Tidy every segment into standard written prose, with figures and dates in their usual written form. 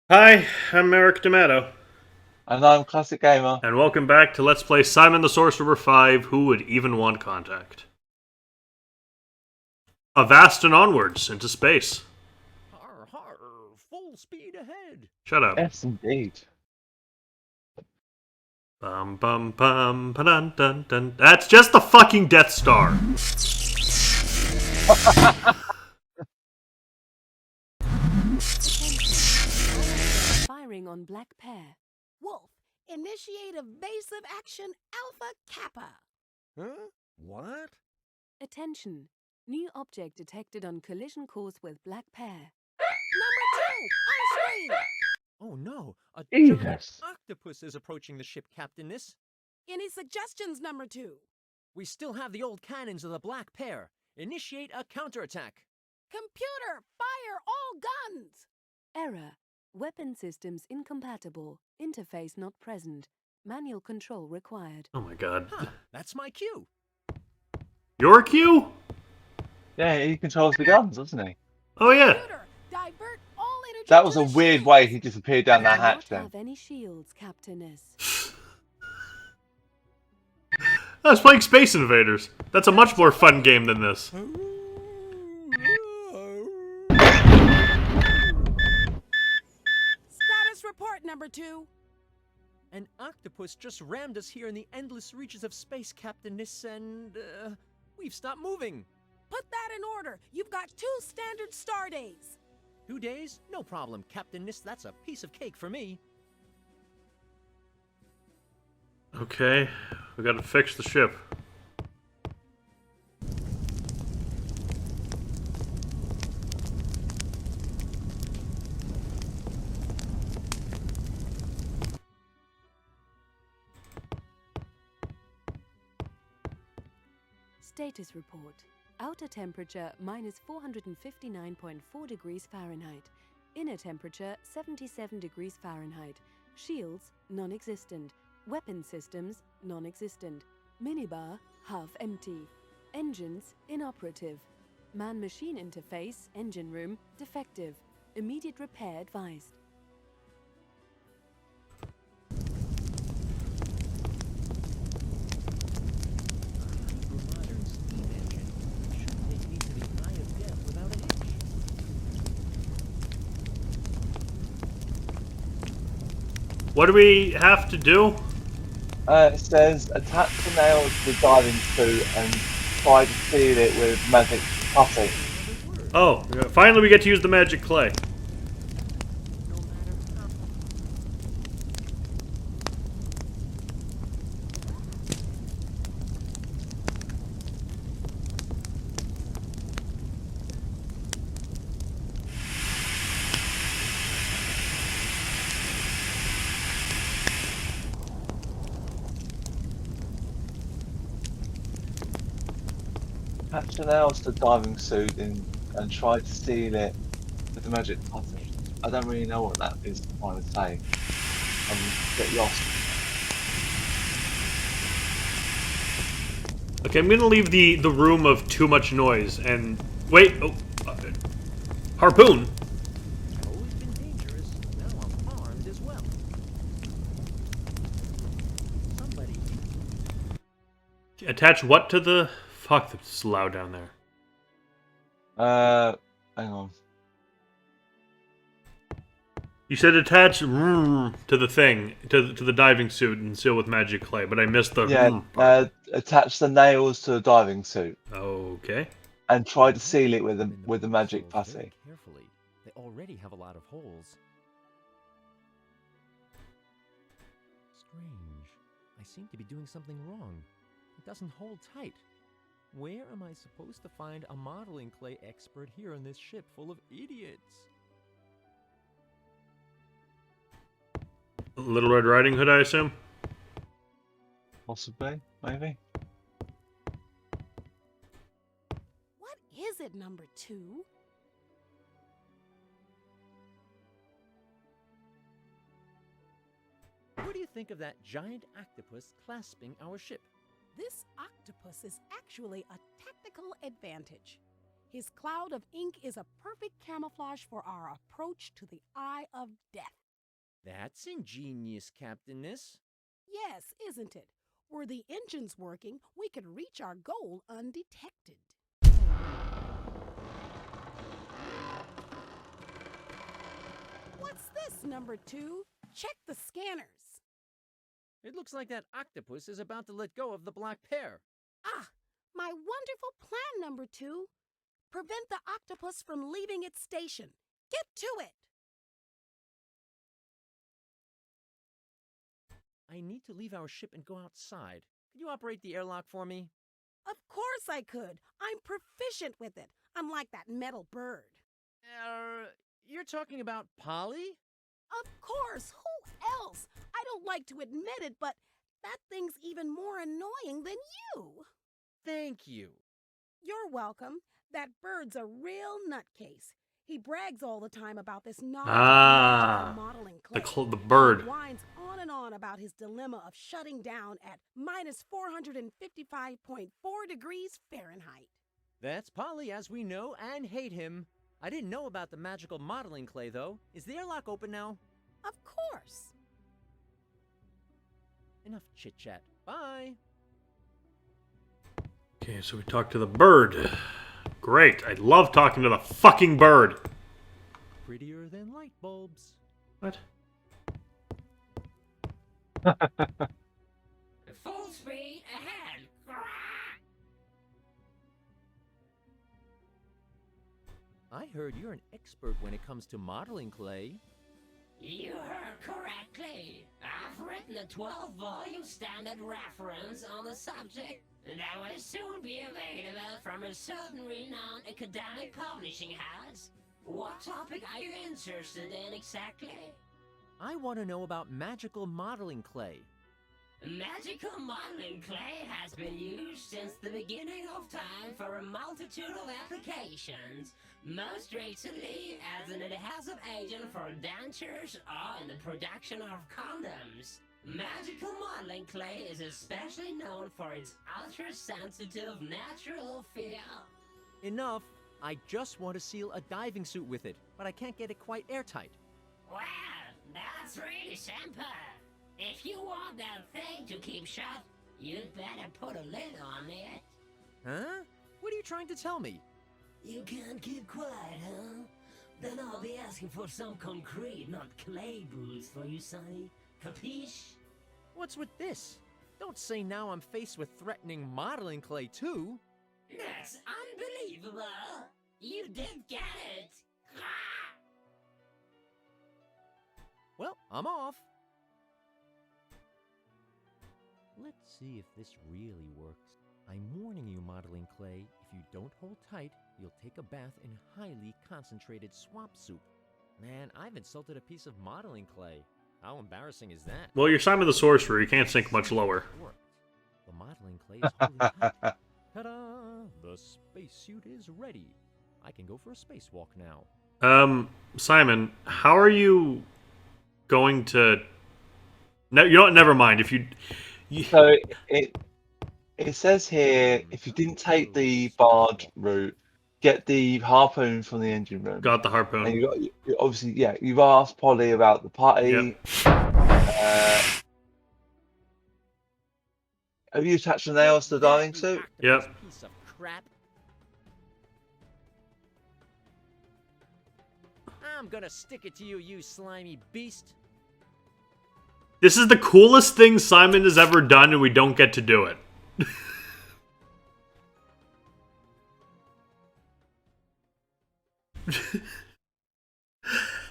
Hi, I'm Eric D'Amato, And I'm Classic Gamer. and welcome back to Let's Play Simon the Sorcerer 5, Who Would Even Want Contact? Avast and onwards into space. Har har, full speed ahead. Shut up. Yes, indeed. Bum bum bum dun dun dun. That's just the fucking Death Star. Firing on Black Pair. Wolf, initiate evasive action Alpha Kappa. Huh? What? Attention. New object detected on collision course with Black Pair. Number 2, on screen. Oh no, a giant Jesus. octopus is approaching the ship, Captainess. Any suggestions, number 2? We still have the old cannons of the Black Pair. Initiate a counterattack. Computer, fire all guns. Error. Weapon systems incompatible. Interface not present. Manual control required. Oh my god. Huh, that's my cue. Your cue? Yeah, he controls the guns, doesn't he? Oh yeah. Computer, divert all energy That was to a the weird shield. way he disappeared down Do that not hatch then. have any shields, Captainess. I was playing Space Invaders. That's a much more fun game than this. Status report, number 2. An octopus just rammed us here in the endless reaches of space, Captainess, and we've stopped moving. Put that in order. You've got 2 standard star days. 2 days? No problem, Captainess. That's a piece of cake for me. Okay, we gotta fix the ship. Status report. Outer temperature minus 459.4 degrees Fahrenheit. Inner temperature 77 degrees Fahrenheit. Shields non-existent. Weapon systems non-existent. Minibar half empty. Engines inoperative. Man-machine interface engine room defective. Immediate repair advised. Modern steam engine should take me to the eye of death without a hitch. What do we have to do? It says attach the nails to the diving suit and try to seal it with magic putty. Oh, finally we get to use the magic clay. No matter how. Attach the nails to the diving suit and try to seal it with the magic putty. I don't really know what that is trying to say. I'm a bit lost. Okay, I'm gonna leave the room of too much noise and wait. Oh, harpoon. Always been dangerous. Now I'm armed as well. Somebody. Attach what to the? Fuck, it's loud down there. Hang on. You said attach to the thing, to the diving suit and seal with magic clay, but I missed the Yeah, part. attach the nails to the diving suit Okay. and try to seal it with the Open with the magic portals putty. very carefully. They already have a lot of holes. Strange. I seem to be doing something wrong. It doesn't hold tight. Where am I supposed to find a modeling clay expert here on this ship full of idiots? Little Red Riding Hood, I assume. Possibly, maybe. What is it, number 2? What do you think of that giant octopus clasping our ship? This octopus is actually a tactical advantage. His cloud of ink is a perfect camouflage for our approach to the Eye of Death. That's ingenious, Captainess. Yes, isn't it? Were the engines working, we could reach our goal undetected. What's this, number 2? Check the scanners. It looks like that octopus is about to let go of the black pear. Ah, my wonderful plan, number 2. Prevent the octopus from leaving its station. Get to it! I need to leave our ship and go outside. Could you operate the airlock for me? Of course I could. I'm proficient with it, unlike that metal bird. You're talking about Polly? Of course, who else? I don't like to admit it, but that thing's even more annoying than you. Thank you. You're welcome. That bird's a real nutcase. He brags all the time about this knowledge Ah, of modeling clay. the bird. He whines on and on about his dilemma of shutting down at minus 455.4 degrees Fahrenheit. That's Polly, as we know and hate him. I didn't know about the magical modeling clay, though. Is the airlock open now? Of course. Enough chit-chat. Bye. Okay, so we talked to the bird. Great. I love talking to the fucking bird. Prettier than light bulbs. What? Full speed ahead. I heard you're an expert when it comes to modeling clay. You heard correctly. I've written a 12-volume standard reference on the subject that will soon be available from a certain renowned academic publishing house. What topic are you interested in exactly? I want to know about magical modeling clay. Magical modeling clay has been used since the beginning of time for a multitude of applications, most recently as an adhesive agent for dentures or in the production of condoms. Magical modeling clay is especially known for its ultra-sensitive natural feel. Enough. I just want to seal a diving suit with it, but I can't get it quite airtight. Well, that's really simple. If you want that thing to keep shut, you'd better put a lid on it. Huh? What are you trying to tell me? You can't keep quiet, huh? Then I'll be asking for some concrete, not clay boots for you, Sonny. Capiche? What's with this? Don't say now I'm faced with threatening modeling clay, too. That's unbelievable! You did get it! Well, I'm off. Let's see if this really works. I'm warning you, modeling clay, if you don't hold tight, you'll take a bath in highly concentrated swamp soup. Man, I've insulted a piece of modeling clay. How embarrassing is that? Well, you're Simon the Sorcerer. You can't sink much lower. Worked. The modeling clay is holding tight. Ta-da! The spacesuit is ready. I can go for a spacewalk now. Simon, how are you going to... No, you know what? Never mind. If you... So it says here, if you didn't take the barge route, get the harpoon from the engine room. Got the harpoon. And obviously, yeah, you've asked Polly about the party. Yep. Have you attached the nails to the diving suit? Yep. Piece of crap. I'm gonna stick it to you, you slimy beast. This is the coolest thing Simon has ever done, and we don't get to do it.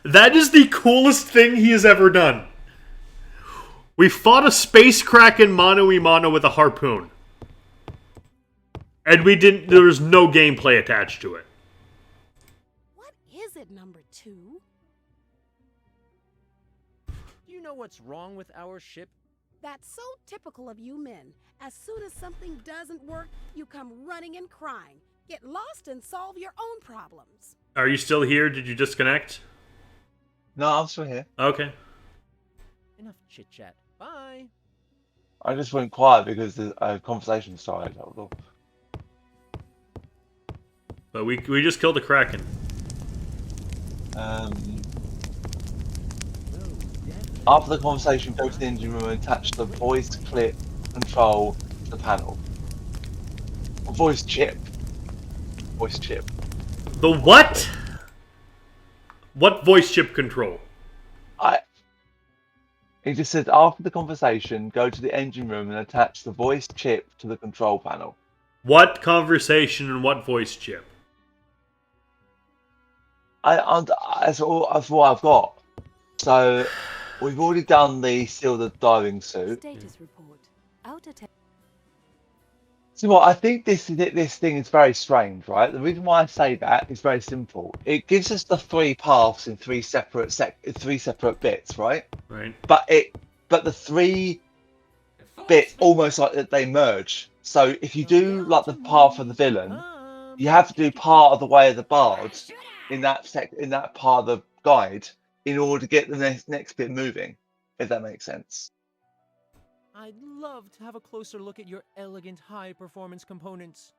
That is the coolest thing he has ever done. We fought a space kraken mano-a-mano with a harpoon. And we didn't... There was no gameplay attached to it. What is it, number 2? Do you know what's wrong with our ship? That's so typical of you men. As soon as something doesn't work, you come running and crying. Get lost and solve your own problems. Are you still here? Did you disconnect? No, I'm still here. Okay. Enough chit-chat. Bye. I just went quiet because the conversation started. That was all. But we just killed a Kraken. After the conversation, go to the engine room and attach the voice clip control to the panel. Voice chip. Voice chip. The what? What voice chip control? He just said after the conversation, go to the engine room and attach the voice chip to the control panel. What conversation and what voice chip? That's what I've got. So we've already done the seal the diving suit. Status report. Outer So what I think this thing is very strange, right? The reason why I say that is very simple. It gives us the 3 paths in 3 separate bits, right? Right. But the 3 bits almost like that they merge. So if you do like the path of the villain, you have to do part of the way of the bard in that part of the guide in order to get the next bit moving. If that makes sense. I'd love to have a closer look at your elegant high-performance components.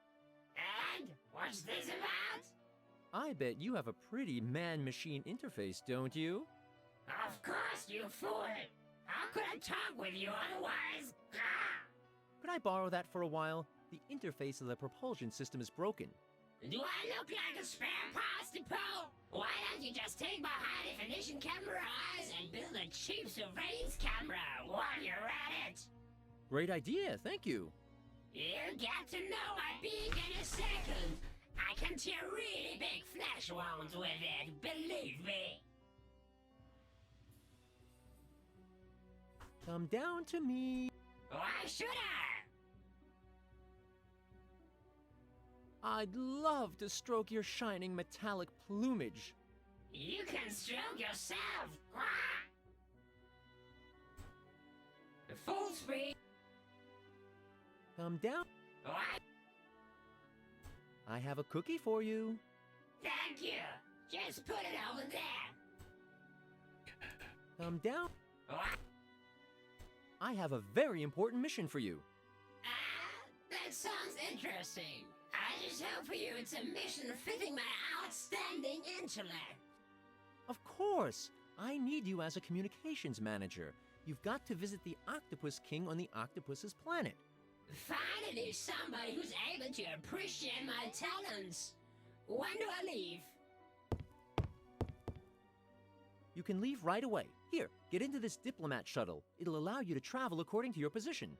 And what's this about? I bet you have a pretty man-machine interface, don't you? Of course, you fool! How could I talk with you otherwise? Could I borrow that for a while? The interface of the propulsion system is broken. Do I look like a spare parts depot? Why don't you just take my high-definition camera eyes and build a cheap surveillance camera while you're at it? Great idea, thank you. You'll get to know my beak in a second. I can tear really big flesh wounds with it, believe me. Come down to me. Why should I? I'd love to stroke your shining metallic plumage. You can stroke yourself. Full speed. Come down. What? I have a cookie for you. Thank you. Just put it over there. Come down. What? I have a very important mission for you. That sounds interesting. I just hope for you it's a mission fitting my outstanding intellect. Of course. I need you as a communications manager. You've got to visit the Octopus King on the Octopus's planet. Finally, somebody who's able to appreciate my talents. When do I leave? You can leave right away. Here, get into this diplomat shuttle. It'll allow you to travel according to your position.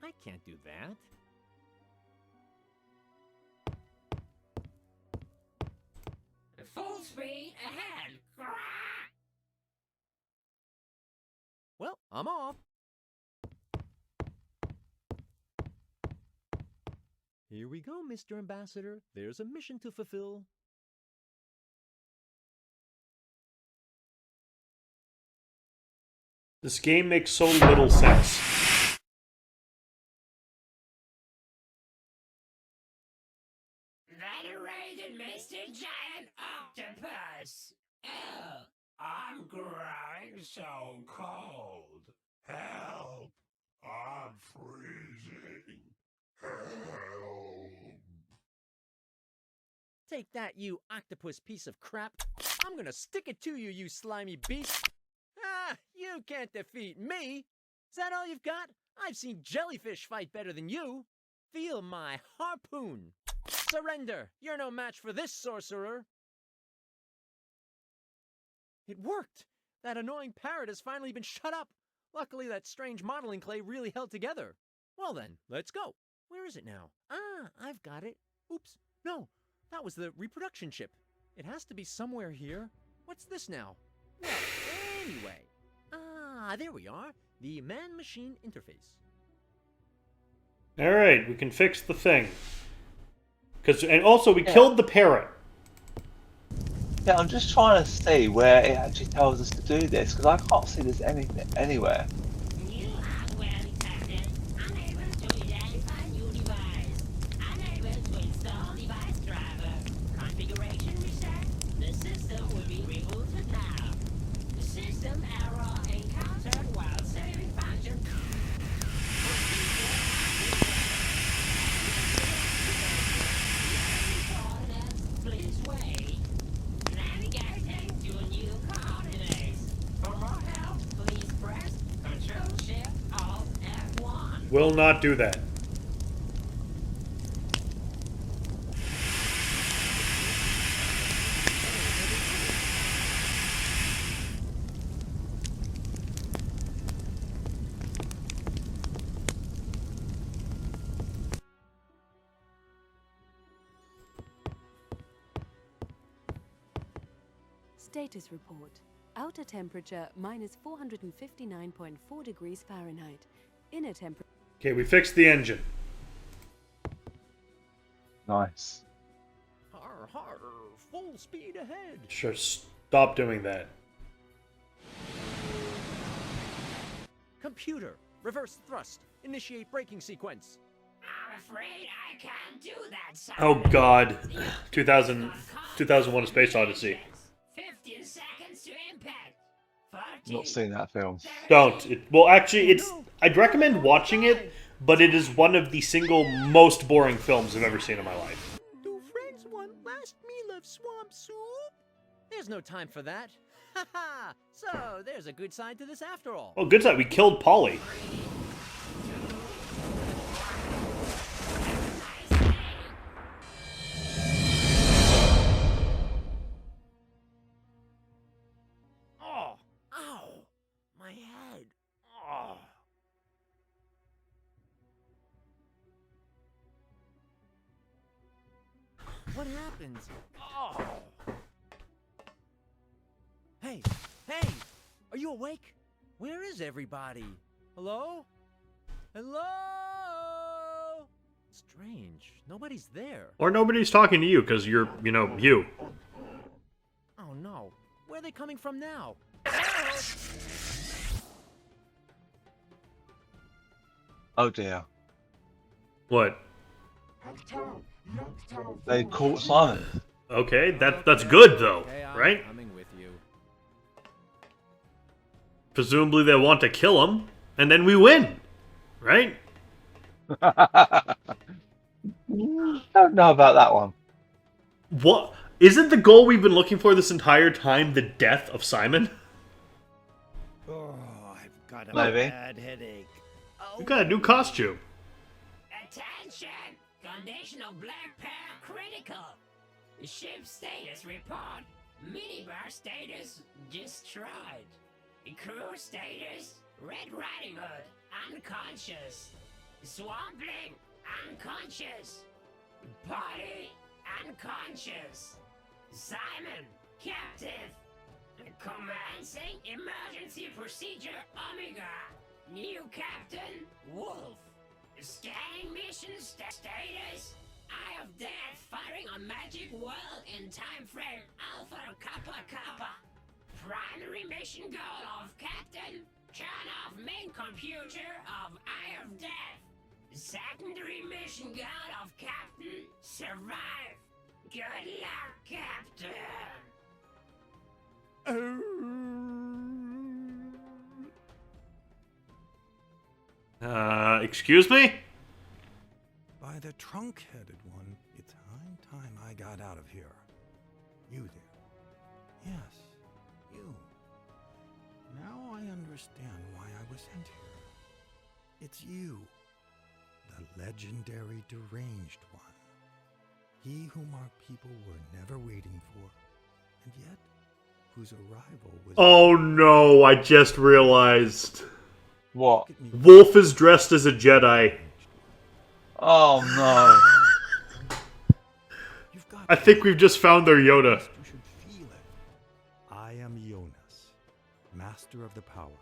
I can't do that. Full speed ahead. Well, I'm off. Here we go, Mr. Ambassador. There's a mission to fulfill. This game makes so little sense. Venerated Mr. Giant Octopus. Oh, I'm growing so cold. Help! I'm freezing. Help! Take that, you octopus piece of crap. I'm gonna stick it to you, you slimy beast. Ah, you can't defeat me. Is that all you've got? I've seen jellyfish fight better than you. Feel my harpoon. Surrender. You're no match for this sorcerer. It worked. That annoying parrot has finally been shut up. Luckily, that strange modeling clay really held together. Well then, let's go. Where is it now? Ah, I've got it. Oops. No, that was the reproduction chip. It has to be somewhere here. What's this now? Well, anyway. Ah, there we are. The man-machine interface. Alright, we can fix the thing. And also, we killed the parrot. Yeah, I'm just trying to see where it actually tells us to do this, because I can't see this anything anywhere. New hardware detected. Unable to identify new device. Unable to install device driver. Configuration reset. The system will be rebooted now. System error encountered while Will not do that. Status report. Outer temperature minus 459.4 degrees Fahrenheit. Inner temperature. Okay, we fixed the engine. Nice. Har har, full speed ahead. Sure, stop doing that. Computer, reverse thrust. Initiate braking sequence. I'm afraid I can't do that, son. Oh God, 2001: A Space Odyssey. 15 seconds to impact. Not seen that film. Don't. Well, actually, I'd recommend watching it, but it is one of the single most boring films I've ever seen in my life. Do friends want last meal of swamp soup? There's no time for that. Ha ha! So, there's a good side to this after all. Oh, good side. We killed Polly. Oh! Ow! My head! Oh! What happens? Oh! Hey! Hey! Are you awake? Where is everybody? Hello? Hello? Strange. Nobody's there. Or nobody's talking to you, because you're, you. Oh no. Where are they coming from now? Oh dear. What? They caught Simon. Okay, that's good, though, Okay, I'm right? coming with you. Presumably they want to kill him, and then we win, right? Don't know about that one. What? Isn't the goal we've been looking for this entire time the death of Simon? Oh, I've got a Maybe. bad headache. We got a new costume. Attention! Conditional black pair critical. Ship status report. Minibar status destroyed. Crew status Red Riding Hood unconscious. Swampling unconscious. Party unconscious. Simon captive. Commencing emergency procedure Omega. New Captain Wolf. Scanning mission status. Eye of Death firing on Magic World in time frame Alpha Kappa Kappa. Primary mission goal of Captain. Turn off main computer of Eye of Death. Secondary mission goal of Captain. Survive. Good luck, Captain. Excuse me? By the trunk-headed one, it's high time I got out of here. You there. Yes, you. Now I understand why I was sent here. It's you, the legendary deranged one. He whom our people were never waiting for, and yet whose arrival was... Oh no, I just realized. What? Wolf is dressed as a Jedi. Oh no. You've got I think we've just found their Yoda. You should feel it. I am Jonas, master of the power.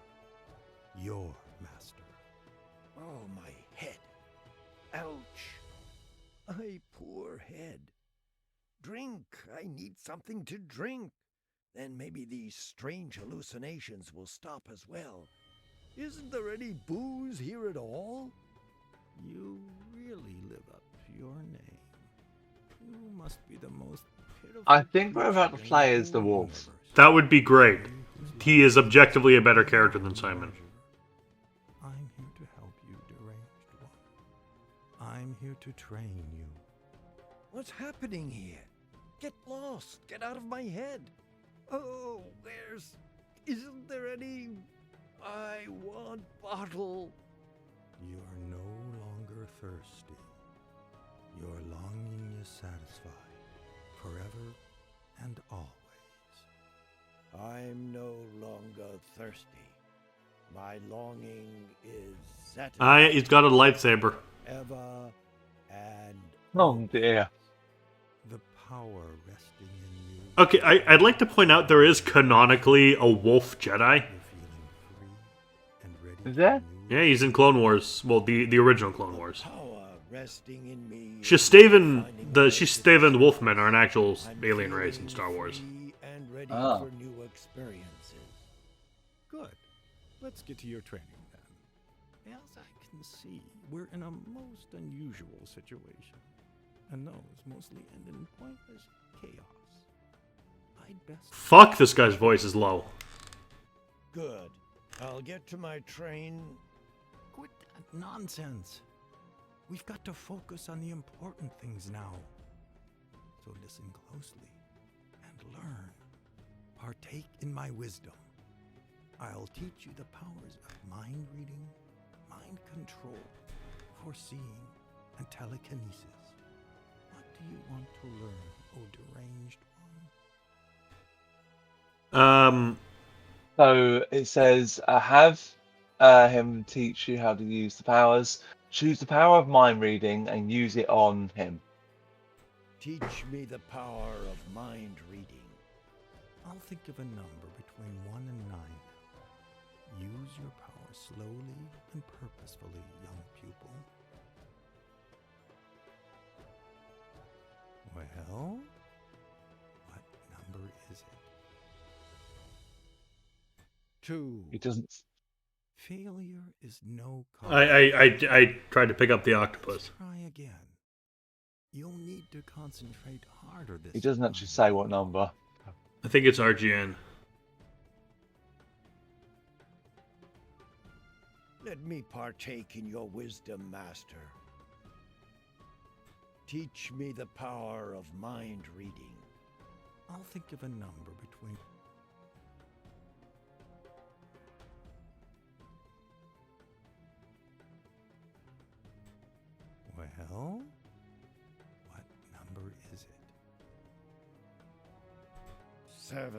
Your master. Oh, my head. Ouch. My poor head. Drink. I need something to drink. Then maybe these strange hallucinations will stop as well. Isn't there any booze here at all? You really live up to your name. You must be the most pitiful... I think we're about to creature in play the as the whole wolf. universe. That would be great. He is objectively a better character than Simon. I'm here to help you, deranged one. I'm here to train you. What's happening here? Get lost. Get out of my head. Oh, isn't there any... I want bottle. You are no longer thirsty. Your longing is satisfied, forever and always. I'm no longer thirsty. My longing is satisfied. Ah, yeah, he's got a lightsaber. Ever and Oh dear. The power resting in you. Okay, I'd like to point out there is canonically a wolf Jedi. You're feeling free and ready Is there? for new Yeah, he's in Clone Wars. Well, the original Clone Wars. power resting in me. Shistavan, the Wolfmen are an actual I'm alien race in feeling Star Wars. free and ready Ah. for new experiences. Good. Let's get to your training then. As I can see, we're in a most unusual situation. And those mostly end in pointless chaos. I'd best... Fuck, this guy's voice is low. Good. I'll get to my train. Quit that nonsense. We've got to focus on the important things now. So listen closely and learn. Partake in my wisdom. I'll teach you the powers of mind reading, mind control, foreseeing, and telekinesis. What do you want to learn, O deranged one? So it says, have him teach you how to use the powers. Choose the power of mind reading and use it on him. Teach me the power of mind reading. I'll think of a number between 1 and 9. Use your power slowly and purposefully, young pupil. Well, what number is it? 2. He doesn't. Failure is no cause. I tried to pick up the octopus. Try again. You'll need to concentrate harder this He doesn't time. actually say what number. I think it's RGN. Let me partake in your wisdom, Master. Teach me the power of mind reading. I'll think of a number between... Well, what number is it? 7.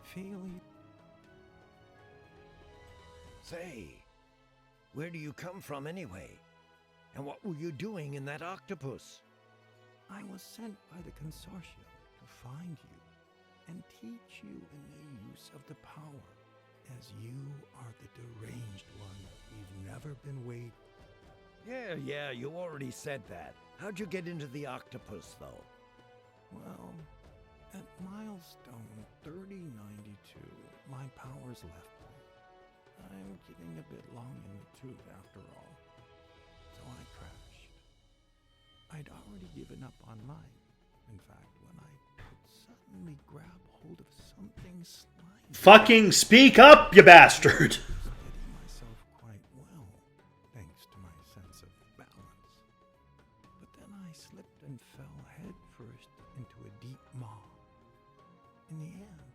Failure. Say, where do you come from anyway? And what were you doing in that octopus? I was sent by the consortium to find you and teach you in the use of the power, as you are the deranged one we've never been waiting. Yeah, you already said that. How'd you get into the octopus, though? Well, at milestone 3092, my powers left me. I'm getting a bit long in the tooth after all, so I crashed. I'd already given up on life. In fact, when I could suddenly grab hold of something slimy. Fucking speak up, you bastard! Steady myself quite well, thanks to my sense of balance. But then I slipped and fell headfirst into a deep maw. In the end,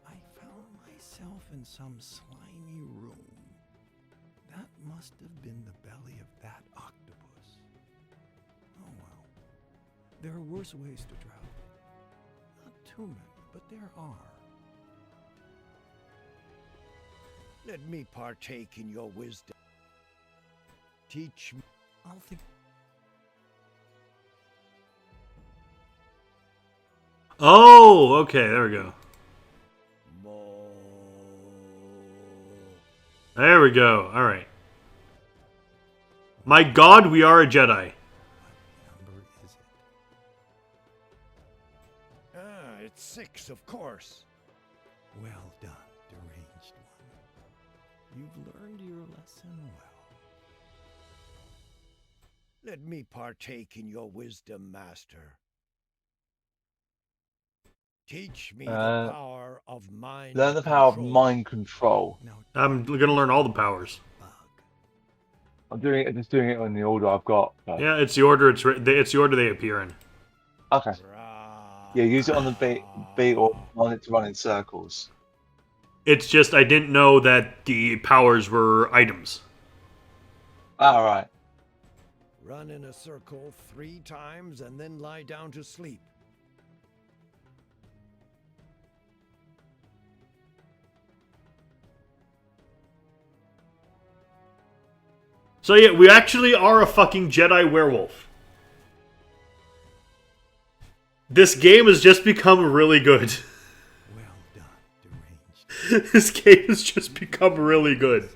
I found myself in some slimy room. That must have been the belly of that octopus. Oh well. There are worse ways to drown. Not too many, but there are. Let me partake in your wisdom. Teach me. I'll think. Oh, okay, there we go. more. There we go, alright. My god, we are a Jedi. What number is it? It's 6, of course. Well done, deranged one. You've learned your lesson well. Let me partake in your wisdom, Master. Teach me the power of mind. Learn the power of control. mind control. Now, I'm gonna learn all the powers. bug. I'm just doing it in the order I've got. So. Yeah, it's the order it's the order they appear in. Okay. Yeah, use it on the beat or on it to run in circles. It's just I didn't know that the powers were items. All right. Run in a circle 3 times and then lie down to sleep. So yeah, we actually are a fucking Jedi werewolf. This game has just become really good. Well done, deranged. This game has just become really good.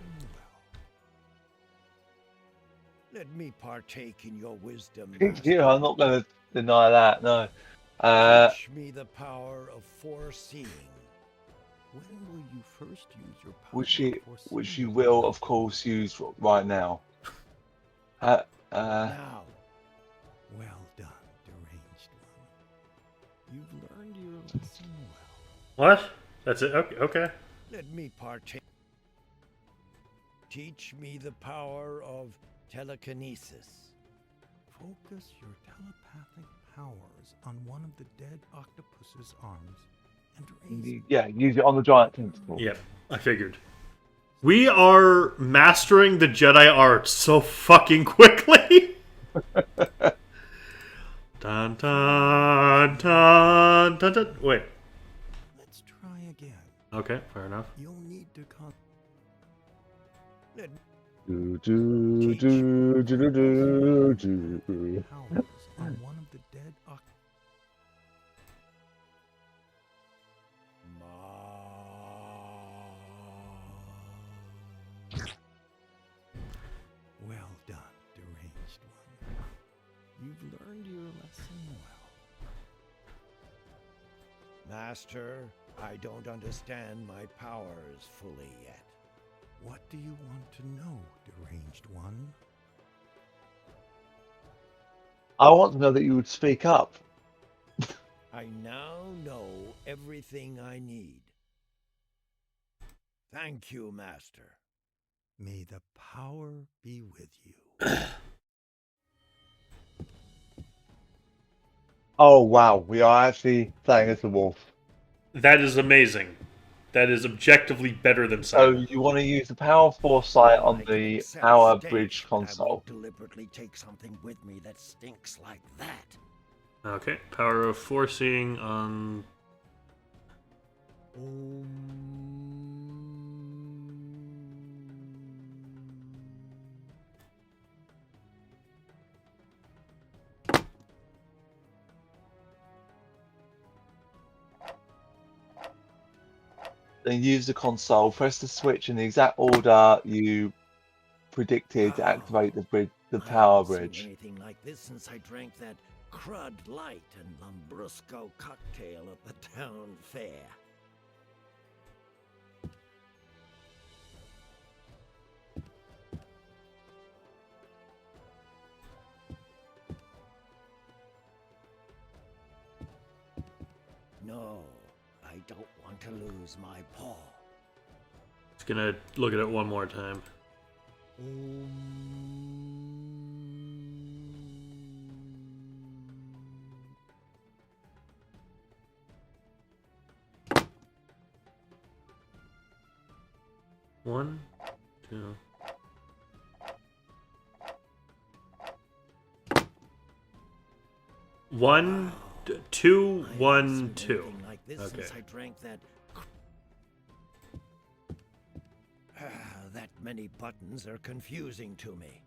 Let me partake in your wisdom, Yeah, Master. I'm not going to deny that. No. Teach me the power of foreseeing. When will you first use your power? Which you will, of course, use right now. Now, Well done, deranged one. You've learned your lesson well. What? That's it? Okay. Okay. let me partake. Teach me the power of telekinesis. Focus your telepathic powers on one of the dead octopus's arms and raise Yeah, use it on the giant tentacle. Yep, I figured. We are mastering the Jedi arts so fucking quickly. Dun dun dun dun dun. Wait. Let's try again. Okay, fair enough. You'll need to Let Do, do, do, do, do, do, do. powers on one of the dead octopus. Well done, deranged one. You've learned your lesson well. Master, I don't understand my powers fully yet. What do you want to know, deranged one? I want to know that you would speak up. I now know everything I need. Thank you, Master. May the power be with you. Oh wow, we are actually playing as a wolf. That is amazing. That is objectively better than So Simon. you want to use the power foresight on I can the accept power stake bridge that I console. won't deliberately take something with me that stinks like that. Okay, power of foreseeing on. Then use the console, press the switch in the exact order you predicted to activate the I power haven't seen bridge. anything like this since I drank that crud light and lambrusco cocktail at the town fair. No, I don't want to lose my paw. Just gonna look at it one more time. One, two. One, two, I haven't one, seen two. anything like this Okay. since I drank that. That many buttons are confusing to me.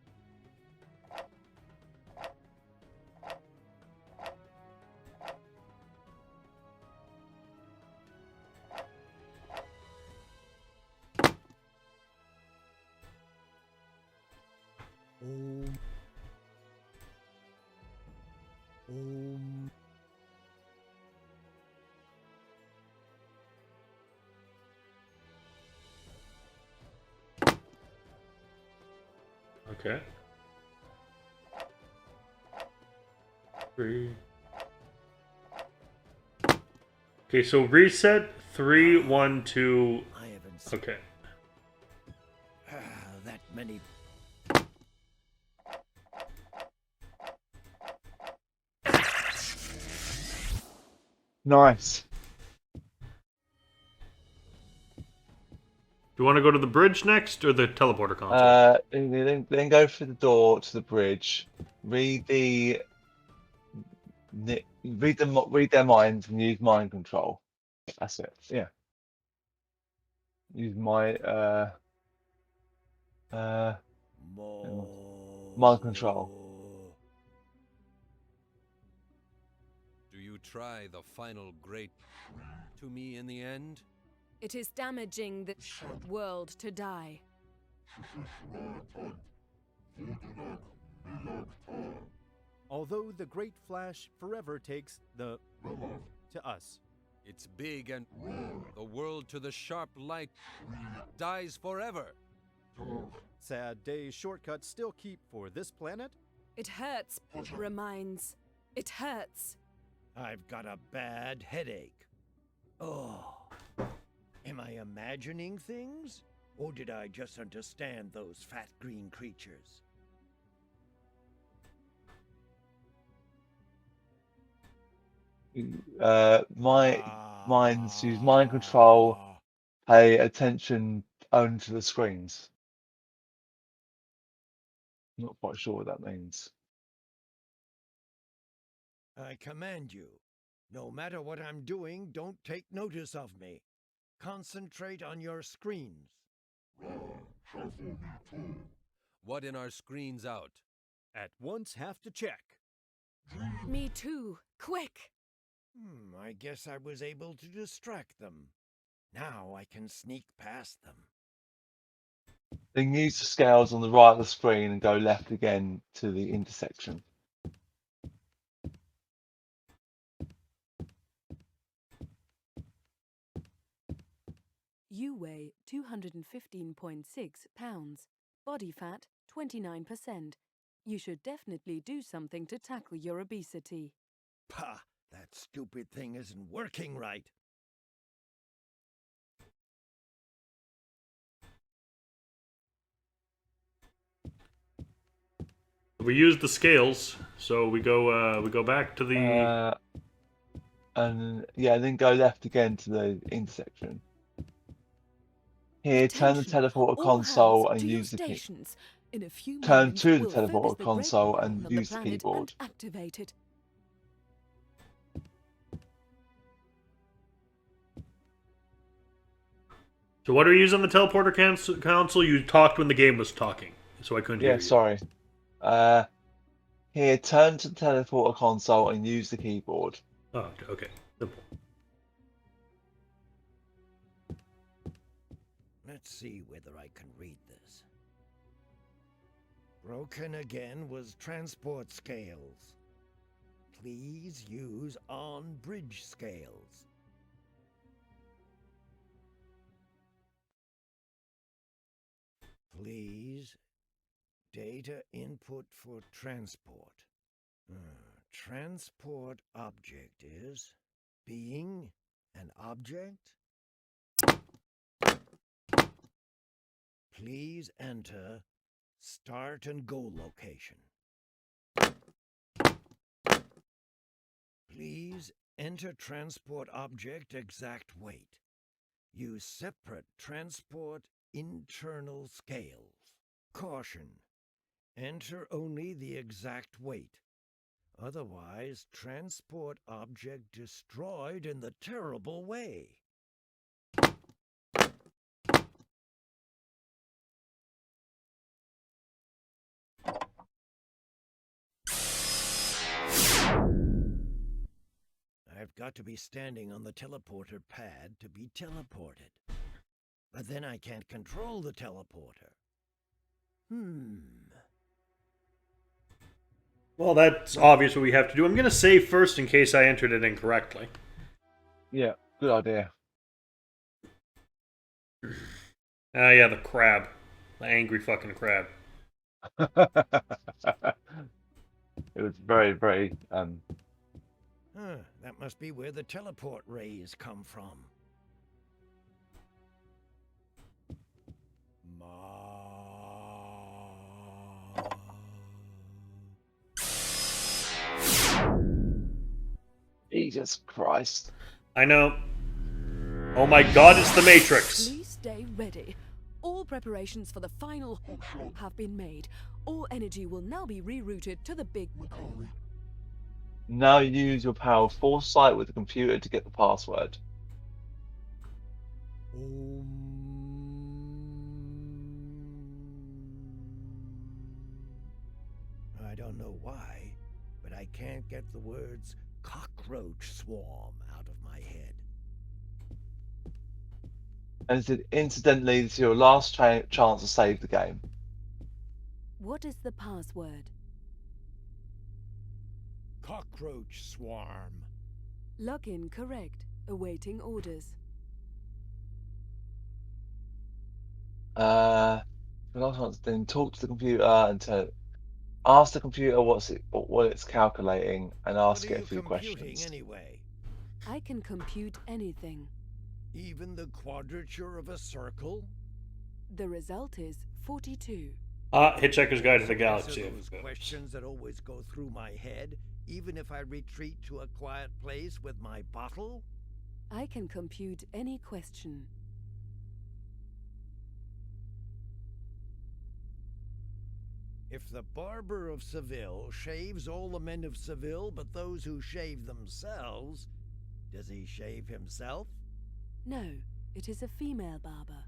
Okay. Three. Okay, so reset 3, 1, 2. I haven't seen Okay. that many. Nice. Do you want to go to the bridge next or the teleporter console? Then go through the door to the bridge. Read their minds and use mind control. That's it. Yeah. Use my mind control. Do you try the final great to me in the end? It is damaging the world to die. Although the Great Flash forever takes the to us. It's big and the world to the sharp light dies forever. Sad days shortcuts still keep for this planet? It hurts, reminds. It hurts. I've got a bad headache. Oh. Am I imagining things? Or did I just understand those fat green creatures? Minds use mind control. Pay attention only to the screens. Not quite sure what that means. I command you. No matter what I'm doing, don't take notice of me. Concentrate on your screens. What in our screens out? At once have to check. Me too. Quick. I guess I was able to distract them. Now I can sneak past them. Then use the scales on the right of the screen and go left again to the intersection. You weigh 215.6 pounds. Body fat 29%. You should definitely do something to tackle your obesity. Pah! That stupid thing isn't working right. We use the scales, so we go back to the. And yeah, then go left again to the intersection. Here, turn the teleporter console and use the key. Turn to the teleporter console and use the keyboard. Activated. So what do we use on the teleporter console? You talked when the game was talking, so I couldn't hear you. Yeah, sorry. Here, turn to the teleporter console and use the keyboard. Oh, okay. Simple. Let's see whether I can read this. Broken again was transport scales. Please use on-bridge scales. Please, data input for transport. Transport object is being an object. Please enter start and go location. Please enter transport object exact weight. Use separate transport internal scales. Caution. Enter only the exact weight. Otherwise, transport object destroyed in the terrible way. I've got to be standing on the teleporter pad to be teleported. But then I can't control the teleporter. Well, that's obvious what we have to do. I'm going to save first in case I entered it incorrectly. Yeah, good idea. Yeah, the crab. The angry fucking crab. It was very, very... That must be where the teleport rays come from. Jesus Christ. I know. Oh my god, it's the Matrix. Please stay ready. All preparations for the final have been made. All energy will now be rerouted to the big... Now use your power of foresight with the computer to get the password. I don't know why, but I can't get the words cockroach swarm out of my head. And it said, incidentally, this is your last chance to save the game. What is the password? Cockroach swarm. Login correct. Awaiting orders. The last one, then talk to the computer and ask the computer what it's calculating and ask What are it a you few computing questions. anyway? I can compute anything. Even the quadrature of a circle? The result is 42. Hitchhiker's Guide to the Answer Galaxy. those questions that always go through my head, even if I retreat to a quiet place with my bottle? I can compute any question. If the barber of Seville shaves all the men of Seville but those who shave themselves, does he shave himself? No, it is a female barber.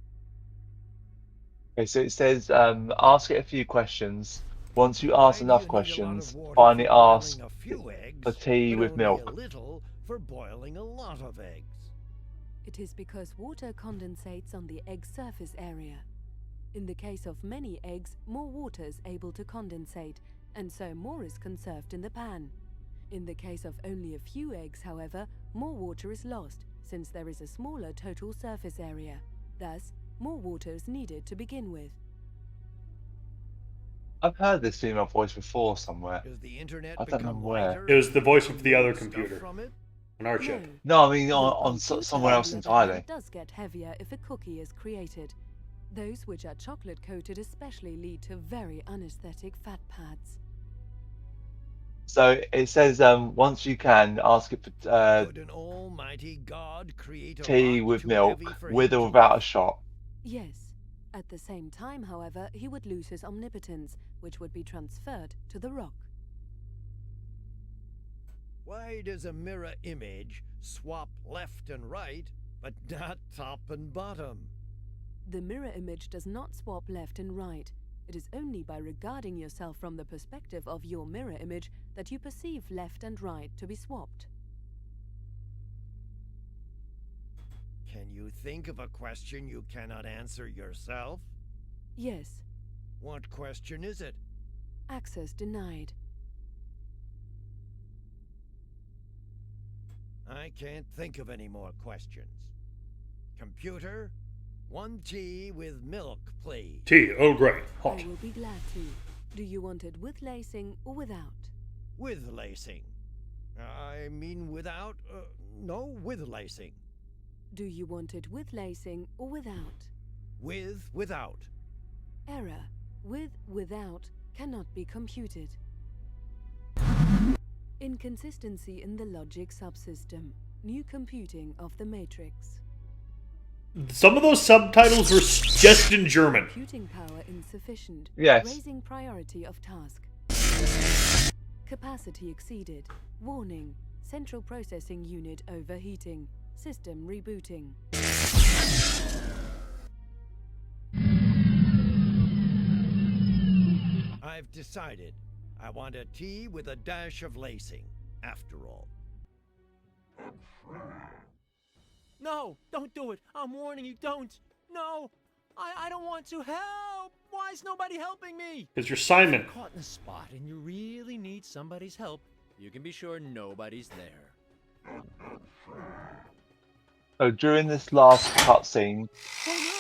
Okay, so it says ask it a few questions. Once you ask Why do enough you need a lot questions, of water finally for boiling ask a few eggs, for tea but with only milk. a little for boiling a lot of eggs? It is because water condensates on the egg surface area. In the case of many eggs, more water is able to condensate, and so more is conserved in the pan. In the case of only a few eggs, however, more water is lost, since there is a smaller total surface area. Thus, more water is needed to begin with. I've heard this female voice before somewhere. Does the internet I don't know become where. lighter It was the voice when of the you other move stuff computer from it? on our chip. No, I mean Your on computer, somewhere else on the other hand, entirely. does get heavier if a cookie is created. Those which are chocolate-coated especially lead to very unaesthetic fat pads. So it says once you can ask it for Could an almighty God create a tea rock with too milk, heavy for with him or to without a lift? shot. Yes. At the same time, however, he would lose his omnipotence, which would be transferred to the rock. Why does a mirror image swap left and right, but not top and bottom? The mirror image does not swap left and right. It is only by regarding yourself from the perspective of your mirror image that you perceive left and right to be swapped. Can you think of a question you cannot answer yourself? Yes. What question is it? Access denied. I can't think of any more questions. Computer, 1 tea with milk, please. Tea, oh great, hot. I will be glad to. Do you want it with lacing or without? With lacing. I mean without, no, with lacing. Do you want it with lacing or without? Without. Error. Without cannot be computed. Inconsistency in the logic subsystem. New computing of the matrix. Some of those subtitles were just in German. Computing power insufficient. Yes. Raising priority of task. Capacity exceeded. Warning. Central processing unit overheating. System rebooting. I've decided. I want a tea with a dash of lacing, after all. No, don't do it. I'm warning you, don't. No, I don't want to help. Why is nobody helping me? Because you're Simon. Caught in a spot and you really need somebody's help, you can be sure nobody's there. So during this last cutscene,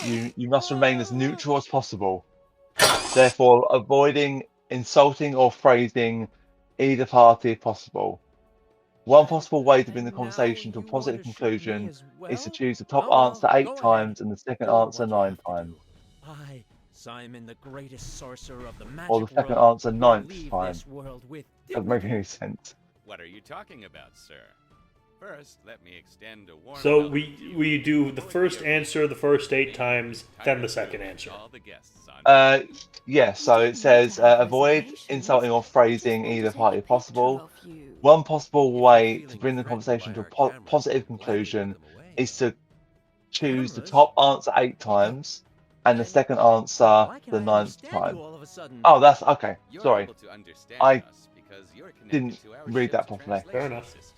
you must remain as neutral as possible, therefore avoiding insulting or praising either party if possible. One possible way to bring the conversation to a positive conclusion is to choose the top answer 8 times and the second answer 9 times, I, Simon, the greatest sorcerer of the magic or the second world, answer will 9th leave time. this world with Doesn't make any sense. What are you talking about, sir? First, let me extend a warm So welcome to you. we do the first answer the first 8 times, then the second answer. All the guests on Yeah, so it says avoid insulting or phrasing either party if possible. One possible way to bring the conversation to a positive conclusion is to choose the top answer 8 times and the second answer Why can the I 9th understand time. you all of a sudden? Oh, that's okay. You're Sorry. able to understand I us because you're connected didn't to our read that ship's properly. Fair translation enough. system.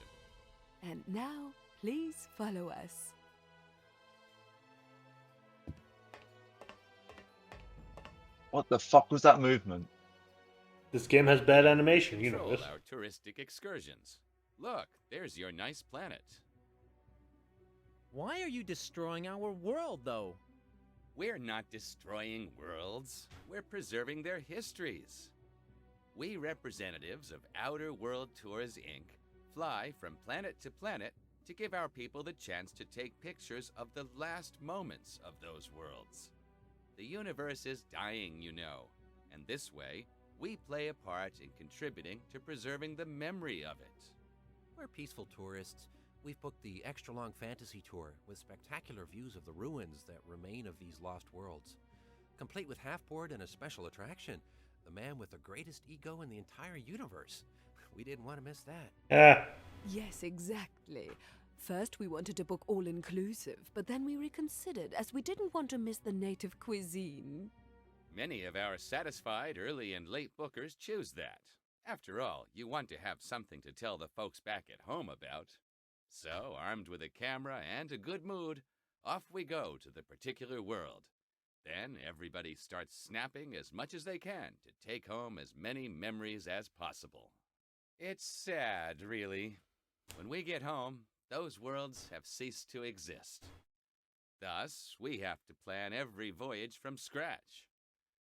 And now, please follow us. What the fuck was that movement? This game has bad animation, you know Control this. our touristic excursions. Look, there's your nice planet. Why are you destroying our world, though? We're not destroying worlds. We're preserving their histories. We representatives of Outer World Tours Inc. fly from planet to planet to give our people the chance to take pictures of the last moments of those worlds. The universe is dying, you know, and this way, we play a part in contributing to preserving the memory of it. We're peaceful tourists. We've booked the extra-long fantasy tour with spectacular views of the ruins that remain of these lost worlds. Complete with half-board and a special attraction, the man with the greatest ego in the entire universe. We didn't want to miss that. Yes, exactly. First, we wanted to book all-inclusive, but then we reconsidered as we didn't want to miss the native cuisine. Many of our satisfied early and late bookers choose that. After all, you want to have something to tell the folks back at home about. So, armed with a camera and a good mood, off we go to the particular world. Then everybody starts snapping as much as they can to take home as many memories as possible. It's sad, really. When we get home, those worlds have ceased to exist. Thus, we have to plan every voyage from scratch.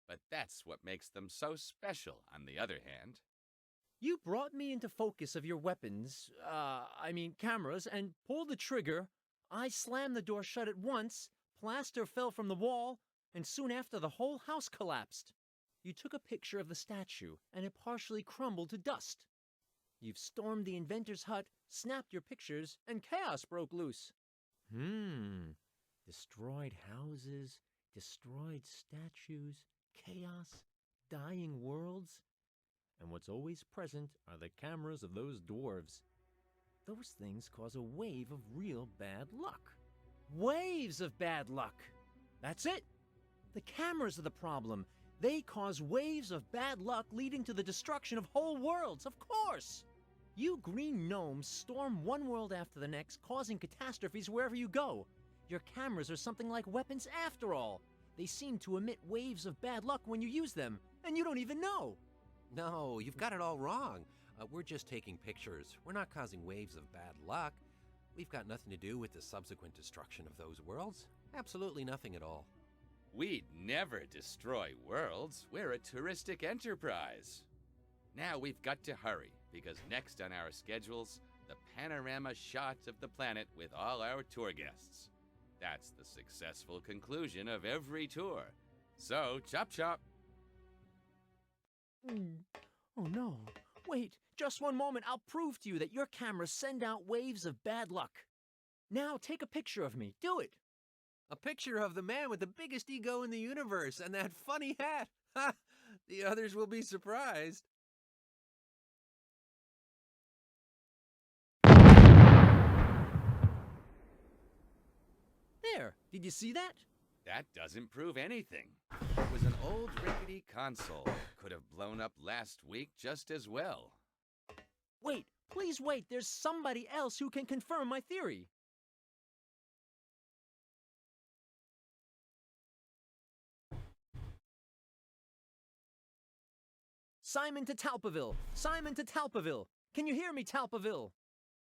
But that's what makes them so special, on the other hand. You brought me into focus of your weapons, cameras, and pulled the trigger. I slammed the door shut at once, plaster fell from the wall, and soon after the whole house collapsed. You took a picture of the statue, and it partially crumbled to dust. You've stormed the inventor's hut, snapped your pictures, and chaos broke loose. Destroyed houses, destroyed statues, chaos, dying worlds. And what's always present are the cameras of those dwarves. Those things cause a wave of real bad luck. Waves of bad luck! That's it! The cameras are the problem. They cause waves of bad luck leading to the destruction of whole worlds, of course! You green gnomes storm one world after the next, causing catastrophes wherever you go. Your cameras are something like weapons after all. They seem to emit waves of bad luck when you use them, and you don't even know. No, you've got it all wrong. We're just taking pictures. We're not causing waves of bad luck. We've got nothing to do with the subsequent destruction of those worlds. Absolutely nothing at all. We'd never destroy worlds. We're a touristic enterprise. Now we've got to hurry, because next on our schedules, the panorama shot of the planet with all our tour guests. That's the successful conclusion of every tour. So, chop chop. Oh no. Wait, just one moment. I'll prove to you that your cameras send out waves of bad luck. Now take a picture of me. Do it. A picture of the man with the biggest ego in the universe and that funny hat. Ha! The others will be surprised. There. Did you see that? That doesn't prove anything. It was an old rickety console. Could have blown up last week just as well. Wait, please wait. There's somebody else who can confirm my theory. Simon to Talpaville. Simon to Talpaville. Can you hear me, Talpaville?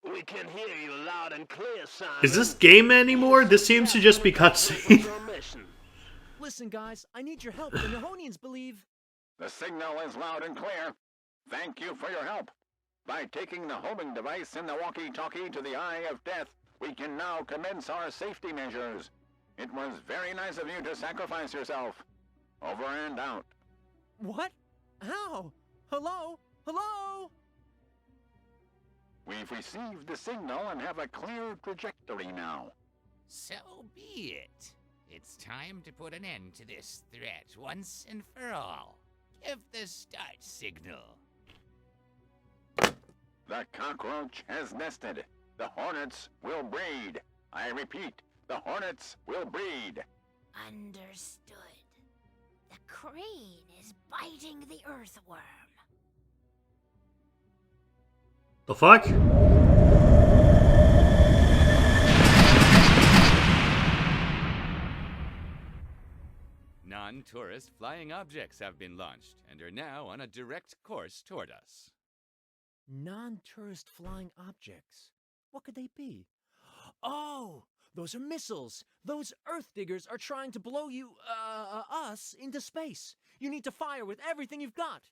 We can hear you loud and clear, Simon. Is this game anymore? This seems to just be cutscene. Listen, guys, I need your help. The Nihonians believe... The signal is loud and clear. Thank you for your help. By taking the homing device in the walkie-talkie to the Eye of Death, we can now commence our safety measures. It was very nice of you to sacrifice yourself. Over and out. What? How? Hello? Hello? We I've received the signal and have a clear trajectory now. So be it. It's time to put an end to this threat once and for all. Give the start signal. The cockroach has nested. The hornets will breed. I repeat, the hornets will breed. Understood. The crane is biting the earthworm. The fuck? Non-tourist flying objects have been launched and are now on a direct course toward us. Non-tourist flying objects. What could they be? Oh, those are missiles. Those Earth diggers are trying to blow us into space. You need to fire with everything you've got.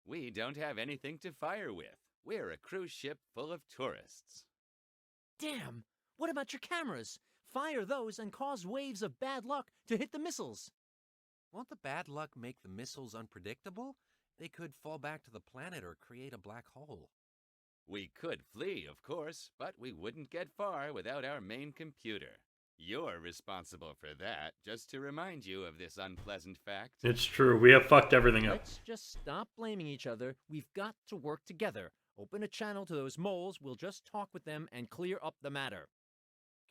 We don't have anything to fire with. We're a cruise ship full of tourists. Damn. What about your cameras? Fire those and cause waves of bad luck to hit the missiles. Won't the bad luck make the missiles unpredictable? They could fall back to the planet or create a black hole. We could flee, of course, but we wouldn't get far without our main computer. You're responsible for that, just to remind you of this unpleasant fact. It's true. We have fucked everything up. Let's just stop blaming each other. We've got to work together. Open a channel to those moles. We'll just talk with them and clear up the matter.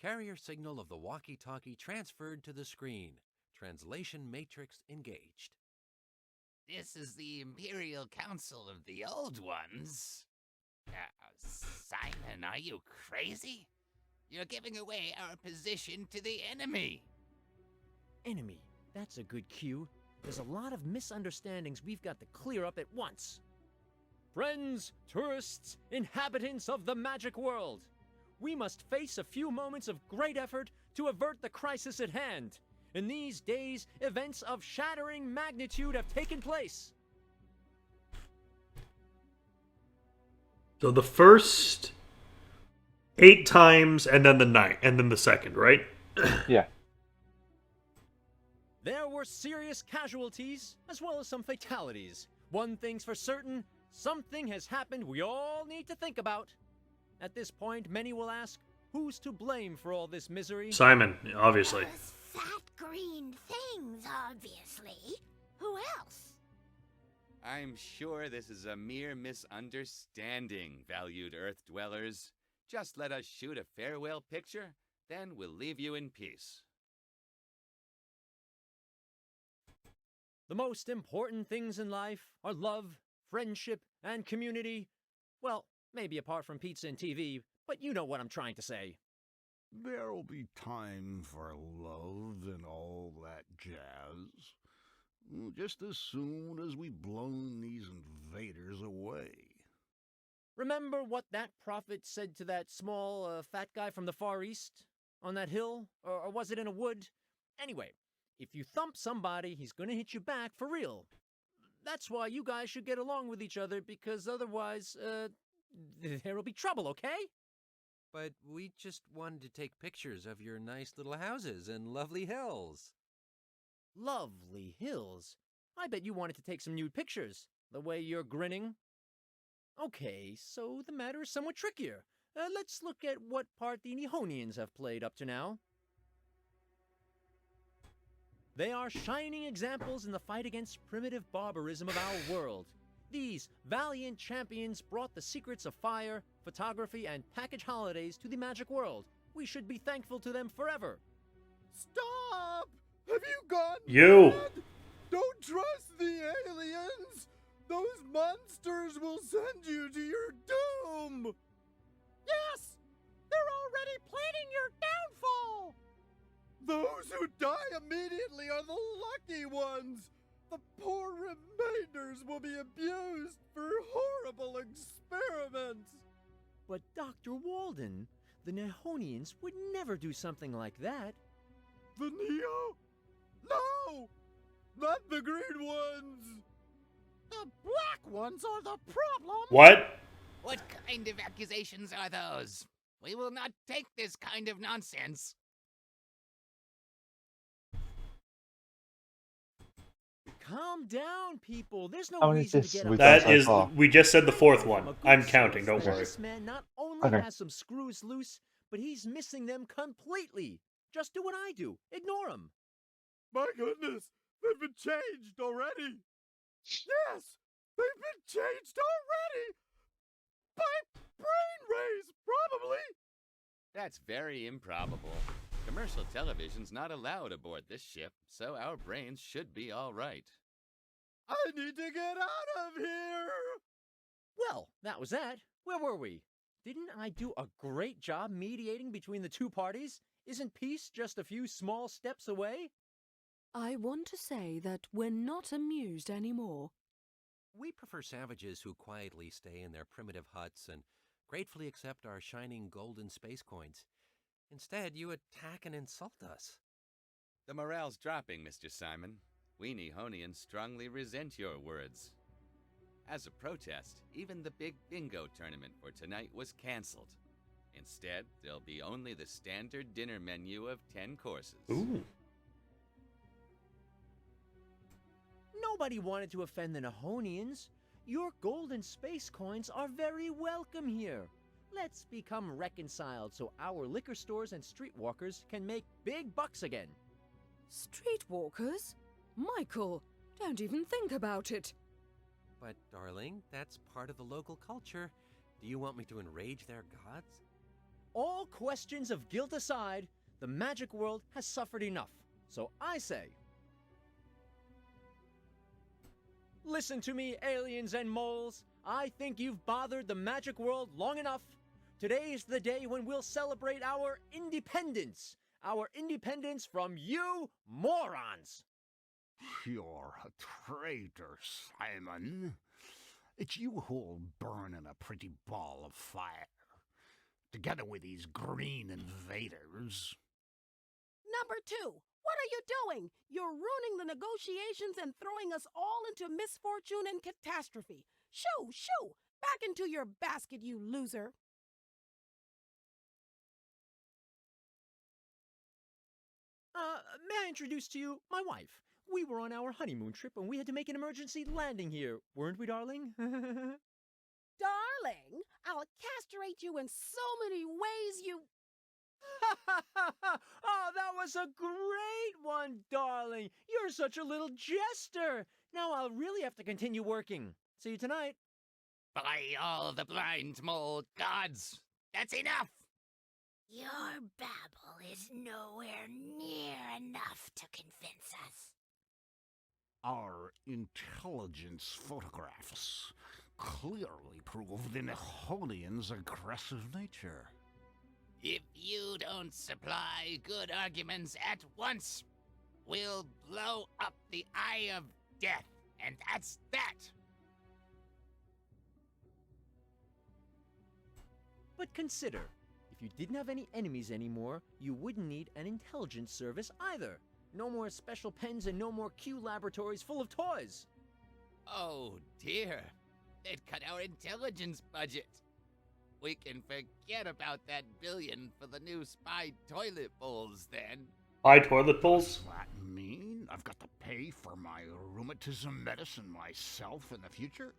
Carrier signal of the walkie-talkie transferred to the screen. Translation matrix engaged. This is the Imperial Council of the Old Ones. Simon, are you crazy? You're giving away our position to the enemy. Enemy. That's a good cue. There's a lot of misunderstandings we've got to clear up at once. Friends, tourists, inhabitants of the magic world, we must face a few moments of great effort to avert the crisis at hand. In these days, events of shattering magnitude have taken place. So the first 8 times, and then the second, right? Yeah. There were serious casualties, as well as some fatalities. One thing's for certain, something has happened we all need to think about. At this point, many will ask, who's to blame for all this misery? Simon, obviously. Those fat green things, obviously. Who else? I'm sure this is a mere misunderstanding, valued Earth dwellers. Just let us shoot a farewell picture, then we'll leave you in peace. The most important things in life are love, friendship, and community. Well, maybe apart from pizza and TV, but you know what I'm trying to say. There'll be time for love and all that jazz. Just as soon as we've blown these invaders away. Remember what that prophet said to that small, fat guy from the Far East? On that hill? Or was it in a wood? Anyway, if you thump somebody, he's gonna hit you back for real. That's why you guys should get along with each other, because otherwise, there'll be trouble, okay? But we just wanted to take pictures of your nice little houses and lovely hills. Lovely hills? I bet you wanted to take some nude pictures, the way you're grinning. Okay, so the matter is somewhat trickier. Let's look at what part the Nihonians have played up to now. They are shining examples in the fight against primitive barbarism of our world. These valiant champions brought the secrets of fire, photography, and package holidays to the magic world. We should be thankful to them forever. Stop! Have you gone You! mad? Don't trust the aliens! Those monsters will send you to your doom! Yes! They're already planning your downfall! Those who die immediately are the lucky ones! The poor remainders will be abused for horrible experiments! But Dr. Walden, the Nihonians would never do something like that. The Neo? No! Not the green ones! The black ones are the problem! What? What kind of accusations are those? We will not take this kind of nonsense. Calm down, people. There's no How many reason to discs get have we upset. done so far? We just said the 4th one. I'm counting, don't worry. This man not only Okay. has some screws loose, but he's missing them completely. Just do what I do. Ignore him. My goodness, they've been changed already. Yes, they've been changed already. By brain rays, probably. That's very improbable. Commercial television's not allowed aboard this ship, so our brains should be all right. I need to get out of here. Well, that was that. Where were we? Didn't I do a great job mediating between the two parties? Isn't peace just a few small steps away? I want to say that we're not amused anymore. We prefer savages who quietly stay in their primitive huts and gratefully accept our shining golden space coins. Instead, you attack and insult us. The morale's dropping, Mr. Simon. We Nihonians strongly resent your words. As a protest, even the big bingo tournament for tonight was canceled. Instead, there'll be only the standard dinner menu of 10 courses. Ooh. Nobody wanted to offend the Nihonians. Your golden space coins are very welcome here. Let's become reconciled so our liquor stores and streetwalkers can make big bucks again. Streetwalkers? Michael, don't even think about it. But, darling, that's part of the local culture. Do you want me to enrage their gods? All questions of guilt aside, the magic world has suffered enough. So I say, listen to me, aliens and moles. I think you've bothered the magic world long enough. Today is the day when we'll celebrate our independence. Our independence from you morons. You're a traitor, Simon. It's you who'll burn in a pretty ball of fire, together with these green invaders. Number 2, what are you doing? You're ruining the negotiations and throwing us all into misfortune and catastrophe. Shoo, shoo! Back into your basket, you loser. May I introduce to you my wife? We were on our honeymoon trip and we had to make an emergency landing here, weren't we, darling? Darling, I'll castrate you in so many ways you... Oh, that was a great one, darling. You're such a little jester. Now I'll really have to continue working. See you tonight. By all the blind mole gods, that's enough! Your babble is nowhere near enough to convince us. Our intelligence photographs clearly prove the Nihonians' aggressive nature. If you don't supply good arguments at once, we'll blow up the Eye of Death, and that's that! But consider, if you didn't have any enemies anymore, you wouldn't need an intelligence service either. No more special pens and no more Q laboratories full of toys. Oh dear, they'd cut our intelligence budget. We can forget about that billion for the new spy toilet bowls then. Spy toilet bowls? Does that mean I've got to pay for my rheumatism medicine myself in the future?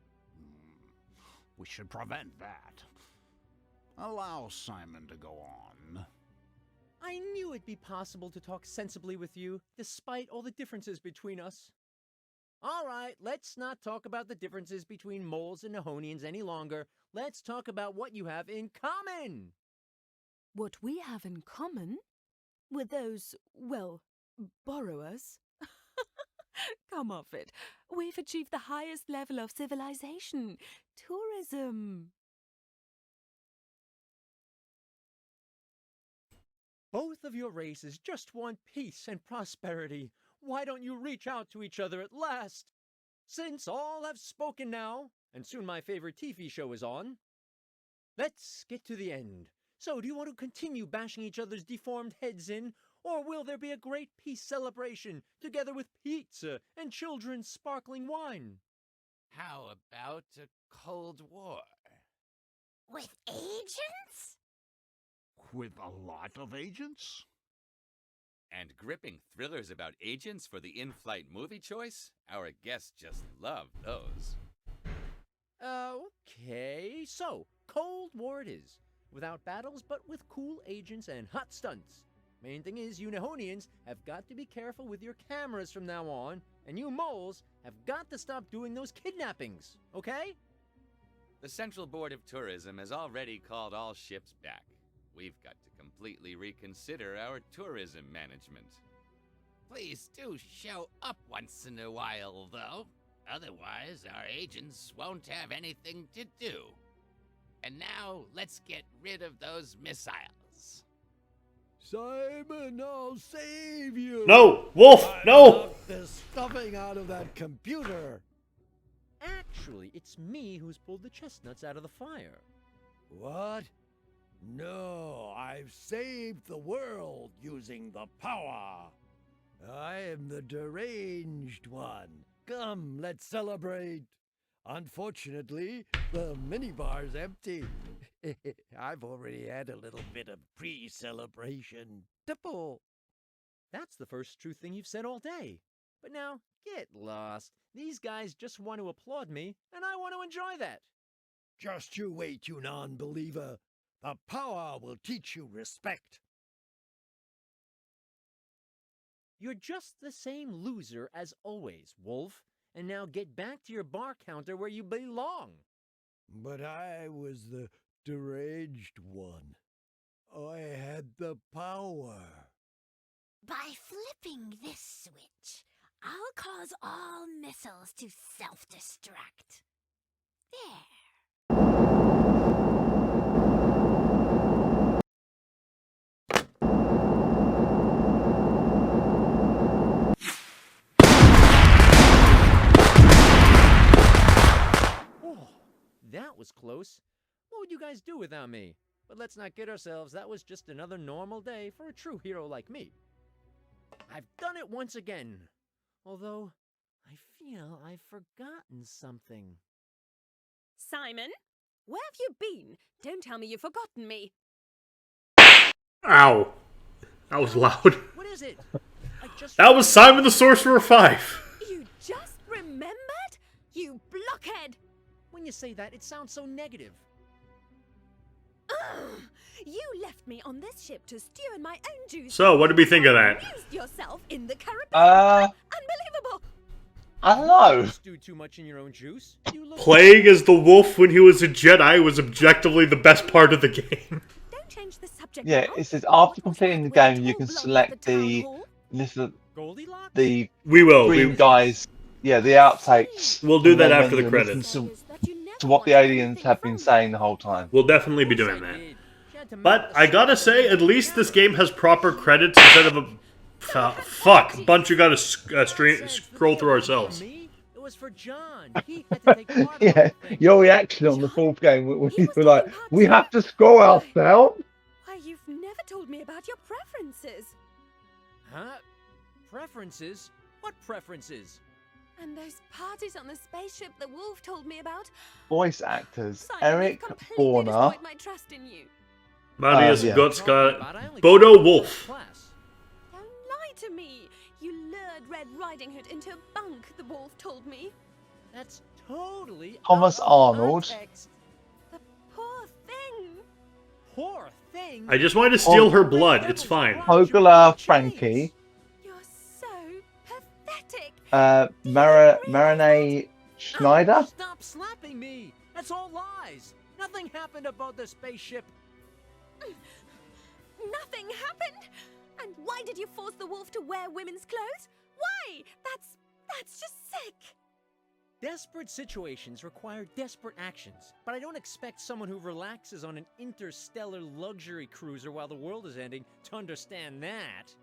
We should prevent that. Allow Simon to go on. I knew it'd be possible to talk sensibly with you, despite all the differences between us. All right, let's not talk about the differences between moles and Nihonians any longer. Let's talk about what you have in common. What we have in common? With those, well, borrowers? Come off it. We've achieved the highest level of civilization. Tourism. Both of your races just want peace and prosperity. Why don't you reach out to each other at last? Since all have spoken now, and soon my favorite TV show is on, let's get to the end. So, do you want to continue bashing each other's deformed heads in, or will there be a great peace celebration, together with pizza and children's sparkling wine? How about a Cold War? With agents? With a lot of agents? And gripping thrillers about agents for the in-flight movie choice? Our guests just love those. Okay, so, Cold War it is. without battles, but with cool agents and hot stunts. Main thing is, you Nihonians have got to be careful with your cameras from now on, and you moles have got to stop doing those kidnappings, okay? The Central Board of Tourism has already called all ships back. We've got to completely reconsider our tourism management. Please do show up once in a while, though. Otherwise, our agents won't have anything to do. And now, let's get rid of those missiles. Simon, I'll save you! No! Wolf! I No! knocked the stuffing out of that computer! Actually, it's me who's pulled the chestnuts out of the fire. What? No, I've saved the world using the power. I am the deranged one. Come, let's celebrate. Unfortunately, the minibar's empty. I've already had a little bit of pre-celebration. Tipple. That's the first true thing you've said all day. But now, get lost. These guys just want to applaud me, and I want to enjoy that. Just you wait, you non-believer. The power will teach you respect. You're just the same loser as always, Wolf. And now get back to your bar counter where you belong. But I was the deranged one. I had the power. By flipping this switch, I'll cause all missiles to self-destruct. There. Oh, that was close. What would you guys do without me? But let's not kid ourselves, that was just another normal day for a true hero like me. I've done it once again. Although, I feel I've forgotten something. Simon, where have you been? Don't tell me you've forgotten me. Ow. That was loud. What is it? That was Simon the Sorcerer 5. You just remembered? You blockhead! When you say that, it sounds so negative. Ugh. You left me on this ship to stew in my own juice. So, what did we think of that? Amused yourself in the Caribbean. Unbelievable. I don't know. Stew too much in your own juice. Playing as the wolf when he was a Jedi was objectively the best part of the game. Don't change the subject. Yeah, it says after completing the game, you can select the We will. green guys. Yeah, the outtakes. We'll do that And then after the you listen credits. To what the aliens have been saying the whole time. We'll definitely be doing that. But I gotta say, at least this game has proper credits instead of a bunch you gotta scroll through ourselves. It was for John. Yeah, your reaction on the fourth game when you were like, we have to scroll ourselves. Why, you've never told me about your preferences. Huh? Preferences? What preferences? And those parties on the spaceship the wolf told me about. Voice actors: Simon, Eric you've completely Borner, destroyed my trust in you. Marius yeah. Gotska, Bodo Wolf. Don't lie to me. You lured Red Riding Hood into a bunk, the wolf told me. That's totally Thomas out of Arnold. context. The poor thing. Poor thing? I just wanted to steal her blood. It's fine. Hogla Frankie, You're so pathetic. Marinette Schneider. Stop slapping me! That's all lies! Nothing happened about the spaceship. Nothing happened? And why did you force the wolf to wear women's clothes? Why? That's just sick. Desperate situations require desperate actions, but I don't expect someone who relaxes on an interstellar luxury cruiser while the world is ending to understand that.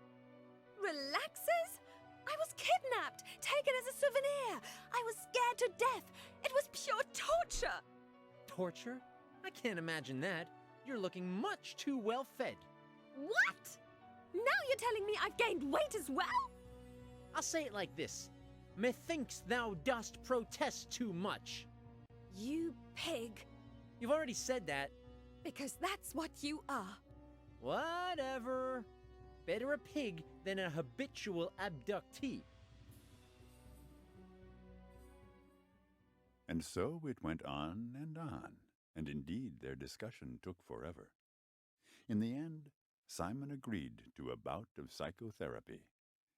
Relaxes? I was kidnapped, taken as a souvenir. I was scared to death. It was pure torture. Torture? I can't imagine that. You're looking much too well fed. What? Now you're telling me I've gained weight as well? I'll say it like this. Methinks thou dost protest too much. You pig. You've already said that. Because that's what you are. Whatever. Better a pig than a habitual abductee. And so it went on, and indeed their discussion took forever. In the end, Simon agreed to a bout of psychotherapy,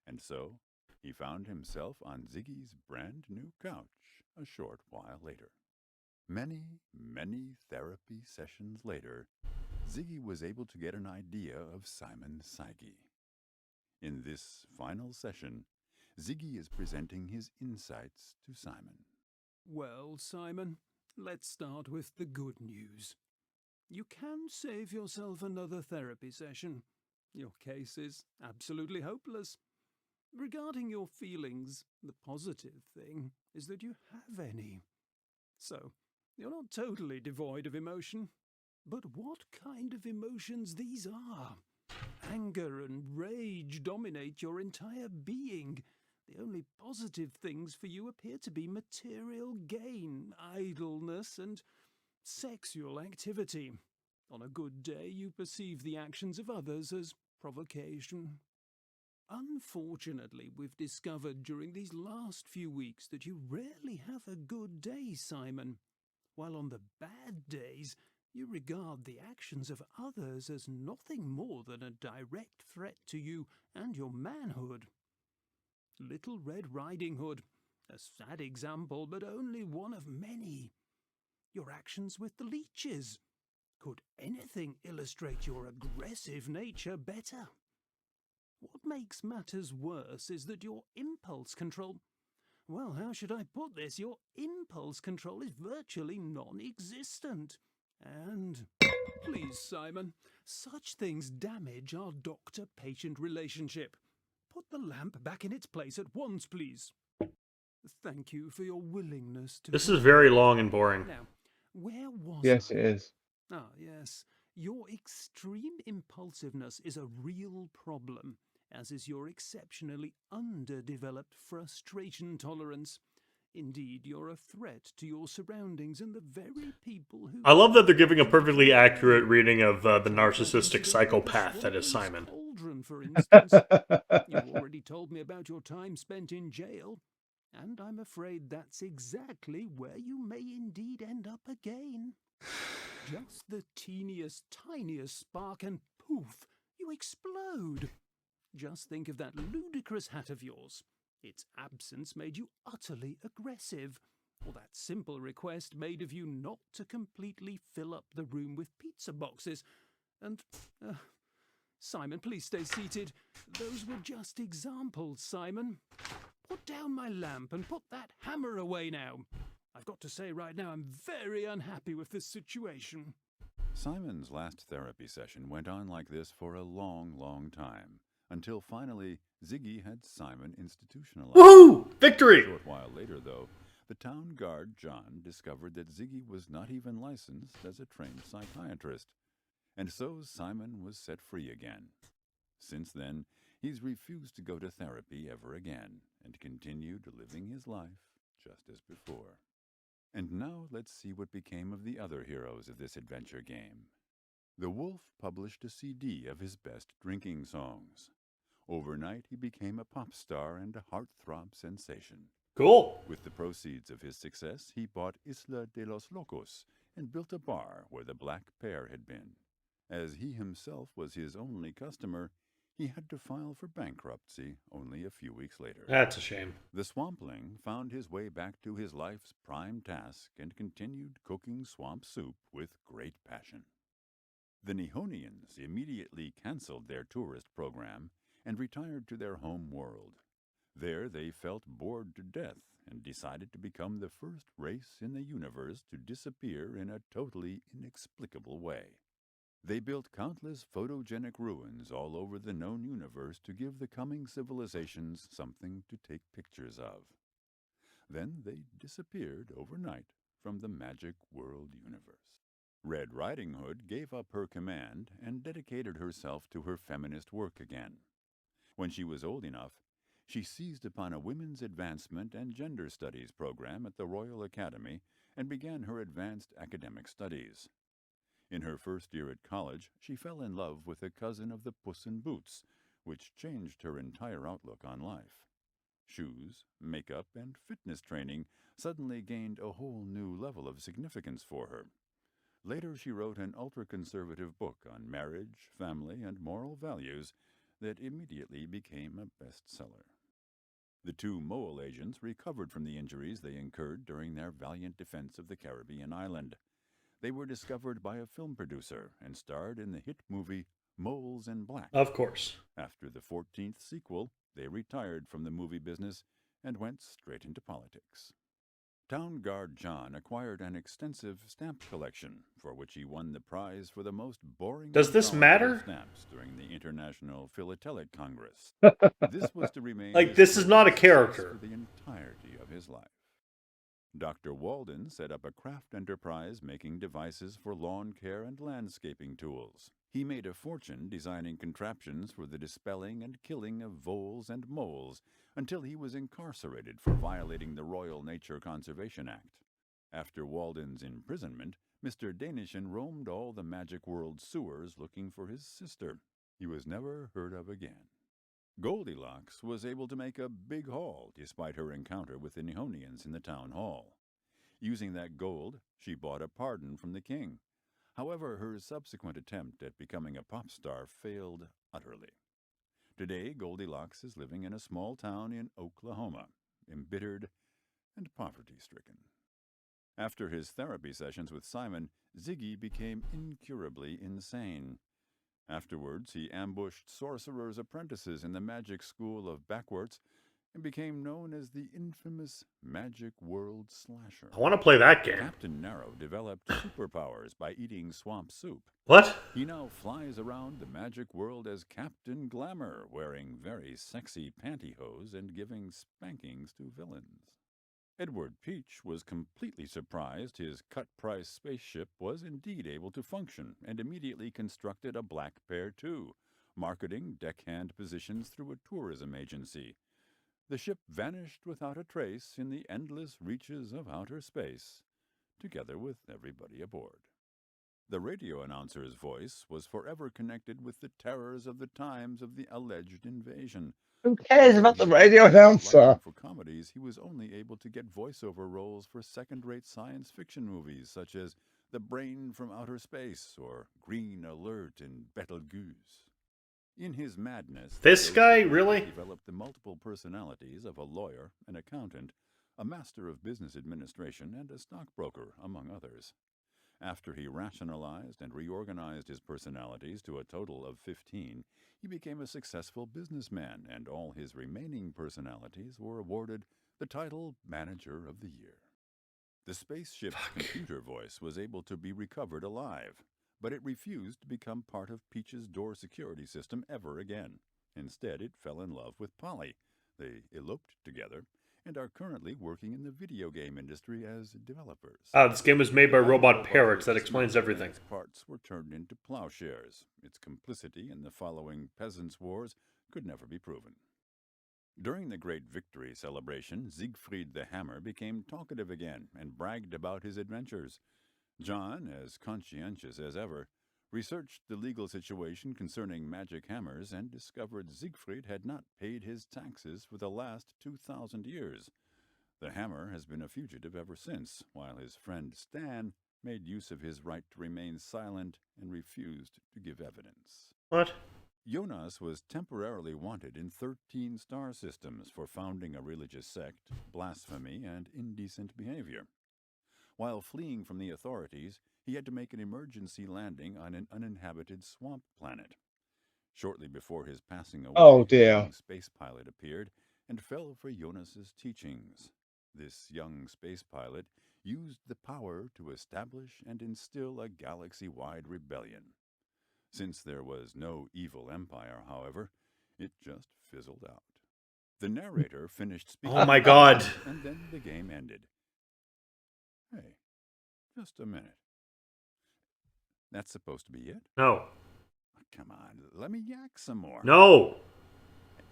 and so he found himself on Ziggy's brand new couch a short while later. Many, many therapy sessions later, Ziggy was able to get an idea of Simon's psyche. In this final session, Ziggy is presenting his insights to Simon. Well, Simon, let's start with the good news. You can save yourself another therapy session. Your case is absolutely hopeless. Regarding your feelings, the positive thing is that you have any. So, you're not totally devoid of emotion. But what kind of emotions these are? Anger and rage dominate your entire being. The only positive things for you appear to be material gain, idleness, and sexual activity. On a good day, you perceive the actions of others as provocation. Unfortunately, we've discovered during these last few weeks that you rarely have a good day, Simon. While on the bad days, you regard the actions of others as nothing more than a direct threat to you and your manhood. Little Red Riding Hood, a sad example, but only one of many. Your actions with the leeches. Could anything illustrate your aggressive nature better? What makes matters worse is that your impulse control... Well, how should I put this? Your impulse control is virtually non-existent. And... Please, Simon, such things damage our doctor-patient relationship. Put the lamp back in its place at once, please. Thank you for your willingness to... This is very long and boring. Now, where was Yes, I? it is. Ah, yes. Your extreme impulsiveness is a real problem, as is your exceptionally underdeveloped frustration tolerance. Indeed, you're a threat to your surroundings and the very people who... I love that they're giving a perfectly accurate reading of the narcissistic psychopath that is Simon. Cauldron, for instance. You already told me about your time spent in jail, and I'm afraid that's exactly where you may indeed end up again. Just the teeniest, tiniest spark and poof, you explode. Just think of that ludicrous hat of yours. Its absence made you utterly aggressive, or that simple request made of you not to completely fill up the room with pizza boxes. And, Simon, please stay seated. Those were just examples, Simon. Put down my lamp and put that hammer away now. I've got to say right now I'm very unhappy with this situation. Simon's last therapy session went on like this for a long, long time, until finally Ziggy had Simon institutionalized. Woohoo! Victory! A short while later, though, the town guard, John, discovered that Ziggy was not even licensed as a trained psychiatrist, and so Simon was set free again. Since then, he's refused to go to therapy ever again, and continued living his life just as before. And now let's see what became of the other heroes of this adventure game. The Wolf published a CD of his best drinking songs. Overnight, he became a pop star and a heartthrob sensation. Cool. With the proceeds of his success, he bought Isla de los Locos and built a bar where the Black Pear had been. As he himself was his only customer, he had to file for bankruptcy only a few weeks later. That's a shame. The Swampling found his way back to his life's prime task and continued cooking swamp soup with great passion. The Nihonians immediately canceled their tourist program and retired to their home world. There they felt bored to death and decided to become the first race in the universe to disappear in a totally inexplicable way. They built countless photogenic ruins all over the known universe to give the coming civilizations something to take pictures of. Then they disappeared overnight from the magic world universe. Red Riding Hood gave up her command and dedicated herself to her feminist work again. When she was old enough, she seized upon a women's advancement and gender studies program at the Royal Academy and began her advanced academic studies. In her first year at college, she fell in love with a cousin of the Puss in Boots, which changed her entire outlook on life. Shoes, makeup, and fitness training suddenly gained a whole new level of significance for her. Later, she wrote an ultra-conservative book on marriage, family, and moral values that immediately became a bestseller. The two mole agents recovered from the injuries they incurred during their valiant defense of the Caribbean island. They were discovered by a film producer and starred in the hit movie Moles in Black. Of course. After the 14th sequel, they retired from the movie business and went straight into politics. Town Guard John acquired an extensive stamp collection, for which he won the prize for the most boring Does this matter? stamps during the International Philatelic Congress. This was to remain Like, this is not a character. for the entirety of his life. Dr. Walden set up a craft enterprise making devices for lawn care and landscaping tools. He made a fortune designing contraptions for the dispelling and killing of voles and moles until he was incarcerated for violating the Royal Nature Conservation Act. After Walden's imprisonment, Mr. Danishan roamed all the Magic World sewers looking for his sister. He was never heard of again. Goldilocks was able to make a big haul despite her encounter with the Nihonians in the town hall. Using that gold, she bought a pardon from the king. However, her subsequent attempt at becoming a pop star failed utterly. Today, Goldilocks is living in a small town in Oklahoma, embittered and poverty-stricken. After his therapy sessions with Simon, Ziggy became incurably insane. Afterwards, he ambushed Sorcerer's apprentices in the magic school of Backwarts and became known as the infamous Magic World Slasher. I want to play that game. Captain Narrow developed superpowers by eating swamp soup. What? He now flies around the magic world as Captain Glamour, wearing very sexy pantyhose and giving spankings to villains. Edward Peach was completely surprised his cut-price spaceship was indeed able to function and immediately constructed a black pair too, marketing deckhand positions through a tourism agency. The ship vanished without a trace in the endless reaches of outer space, together with everybody aboard. The radio announcer's voice was forever connected with the terrors of the times of the alleged invasion. Who cares about the radio announcer? For comedies, he was only able to get voiceover roles for second-rate science fiction movies such as The Brain from Outer Space or Green Alert and Betelgeuse. In his madness, This guy, really? developed the multiple personalities of a lawyer, an accountant, a master of business administration, and a stockbroker, among others. After he rationalized and reorganized his personalities to a total of 15, he became a successful businessman, and all his remaining personalities were awarded the title Manager of the Year. The spaceship's computer voice was able to be recovered alive, but it refused to become part of Peach's door security system ever again. Instead, it fell in love with Polly. They eloped together and are currently working in the video game industry as developers. This game was made by Robot Parrots. That explains everything. Its parts were turned into plowshares. Its complicity in the following peasants' wars could never be proven. During the Great Victory celebration, Siegfried the Hammer became talkative again and bragged about his adventures. John, as conscientious as ever, researched the legal situation concerning magic hammers and discovered Siegfried had not paid his taxes for the last 2,000 years. The hammer has been a fugitive ever since, while his friend Stan made use of his right to remain silent and refused to give evidence. What? Jonas was temporarily wanted in 13 star systems for founding a religious sect, blasphemy, and indecent behavior. While fleeing from the authorities, he had to make an emergency landing on an uninhabited swamp planet. Shortly before his passing away, Oh, dear. a young space pilot appeared and fell for Jonas's teachings. This young space pilot used the power to establish and instill a galaxy-wide rebellion. Since there was no evil empire, however, it just fizzled out. The narrator finished speaking. Oh my God. And then the game ended. Hey, just a minute. That's supposed to be it? No. Come on, let me yak some more. No.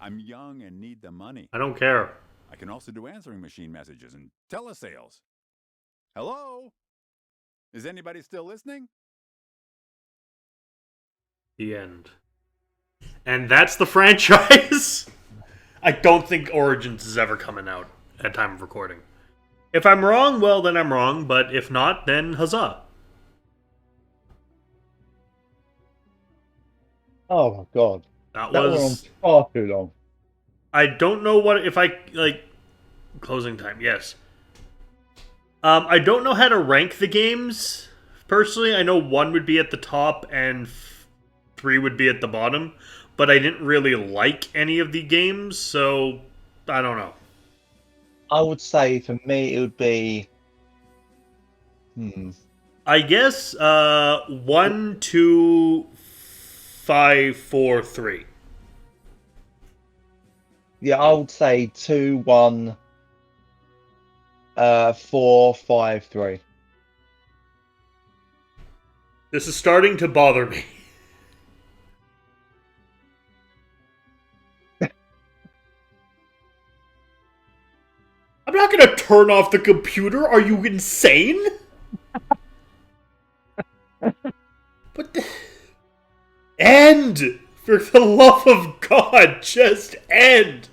I'm young and need the money. I don't care. I can also do answering machine messages and telesales. Hello? Is anybody still listening? The end. And that's the franchise. I don't think Origins is ever coming out at time of recording. If I'm wrong, well, then I'm wrong. But if not, then huzzah. Oh my god. That That went on was. far too long. I don't know what if I like closing time. Yes. I don't know how to rank the games. Personally, I know 1 would be at the top and 3 would be at the bottom, but I didn't really like any of the games, so I don't know. I would say for me it would be. I guess 1, 2, 5, 4, 3. Yeah, I would say 2, 1, 4, 5, 3. This is starting to bother me. I'm not gonna turn off the computer. Are you insane? But end! For the love of God, just end!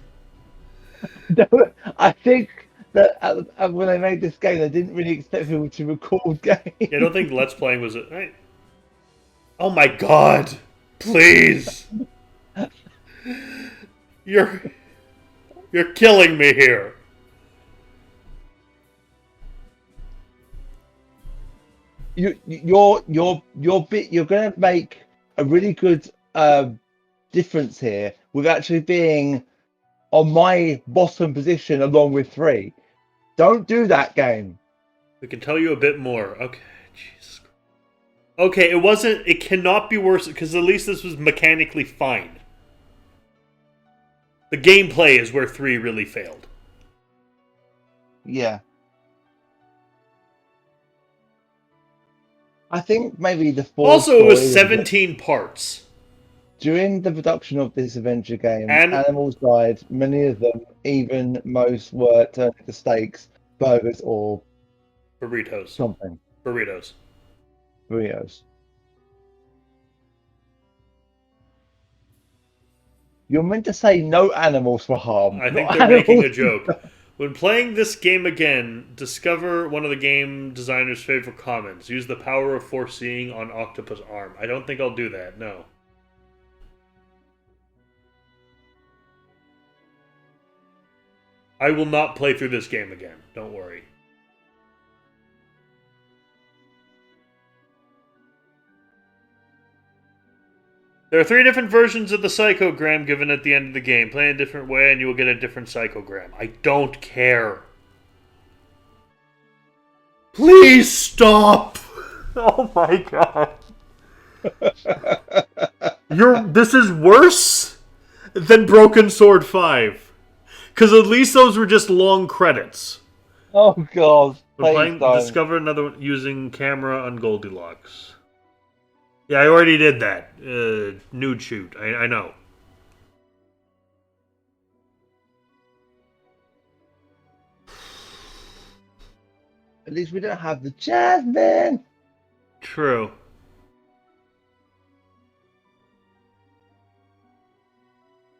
I think that when they made this game, they didn't really expect people to record games. I don't think Let's Playing was it. Right? Oh my God! Please! You're killing me here. You're gonna make a really good difference here with actually being on my bottom position along with 3. Don't do that game. We can tell you a bit more. Okay, Jesus. Okay, it cannot be worse, because at least this was mechanically fine. The gameplay is where 3 really failed. Yeah. I think maybe the 4 Also, it was 17 parts. During the production of this adventure game, And animals died. Many of them, even most, were turned into steaks, burgers, or burritos. something. Burritos. You're meant to say no animals were harmed. I think they're making a joke. When playing this game again, discover one of the game designer's favorite comments. Use the power of foreseeing on Octopus Arm. I don't think I'll do that, no. I will not play through this game again. Don't worry. There are 3 different versions of the psychogram given at the end of the game. Play in a different way and you will get a different psychogram. I don't care. Please stop! Oh my God. This is worse than Broken Sword 5. Because at least those were just long credits. Oh God. We're playing Discover another one using camera on Goldilocks. Yeah, I already did that. Nude shoot. I know. At least we don't have the Jasmine. True.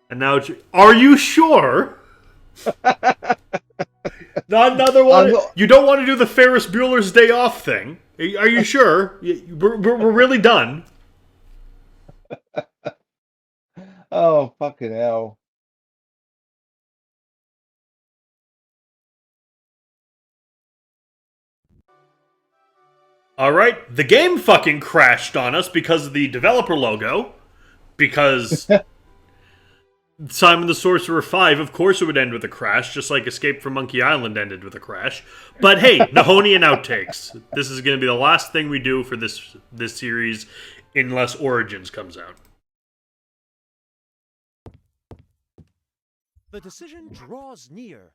And now, are you sure? Not another one. You don't want to do the Ferris Bueller's Day Off thing. Are you sure? We're really done. Oh, fucking hell. Alright, the game fucking crashed on us because of the developer logo. Because Simon the Sorcerer 5, of course it would end with a crash, just like Escape from Monkey Island ended with a crash. But hey, Nihonian outtakes. This is going to be the last thing we do for this series, unless Origins comes out. The decision draws near.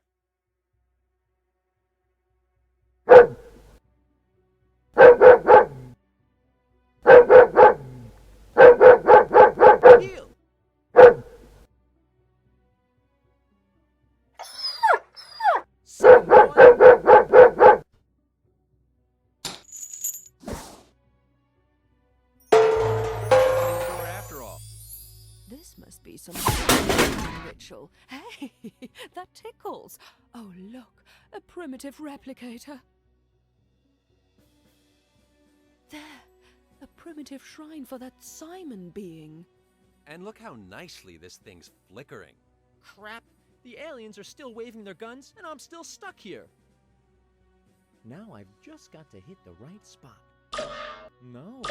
This must be some ritual. Hey, that tickles. Oh, look, a primitive replicator. There, a primitive shrine for that Simon being. And look how nicely this thing's flickering. Crap! The aliens are still waving their guns, and I'm still stuck here. Now I've just got to hit the right spot. No.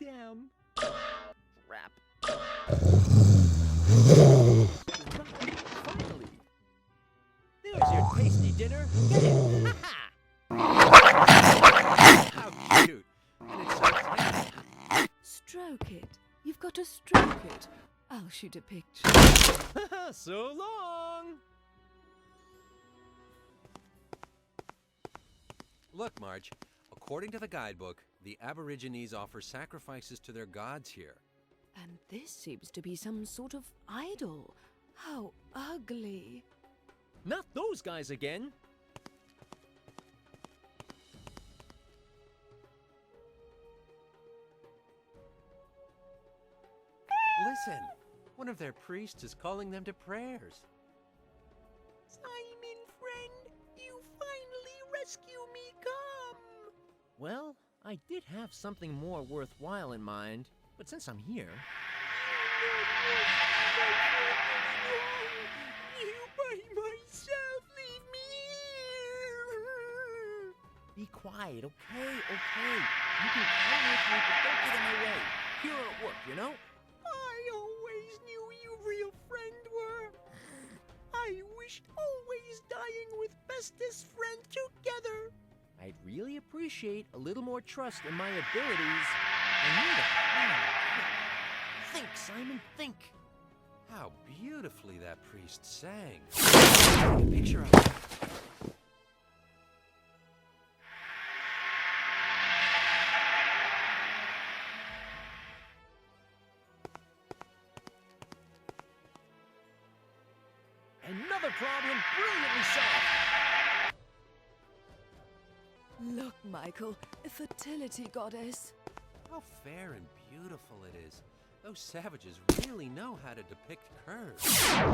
Damn. Crap. Right, finally. There's your tasty dinner. Get it! Ha-ha! How cute. And it's so tiny. Stroke it. You've got to stroke it. I'll shoot a picture. So long! Look, Marge. According to the guidebook, the Aborigines offer sacrifices to their gods here. And this seems to be some sort of idol. How ugly. Not those guys again! Listen! One of their priests is calling them to prayers. Simon, friend, you finally rescue me, come! Well, I did have something more worthwhile in mind, but since I'm here... You by myself, leave me here! Be quiet, okay? Okay. You can come with me, but don't get in my way. Here at work, you know? I always knew you real friend were. I wished always dying with bestest friend together. I'd really appreciate a little more trust in my abilities. I need a plan. Think, Simon, think. How beautifully that priest sang. Take a picture of it. Another problem brilliantly solved! Look, Michael, a fertility goddess. How fair and beautiful it is. Those savages really know how to depict curves. 30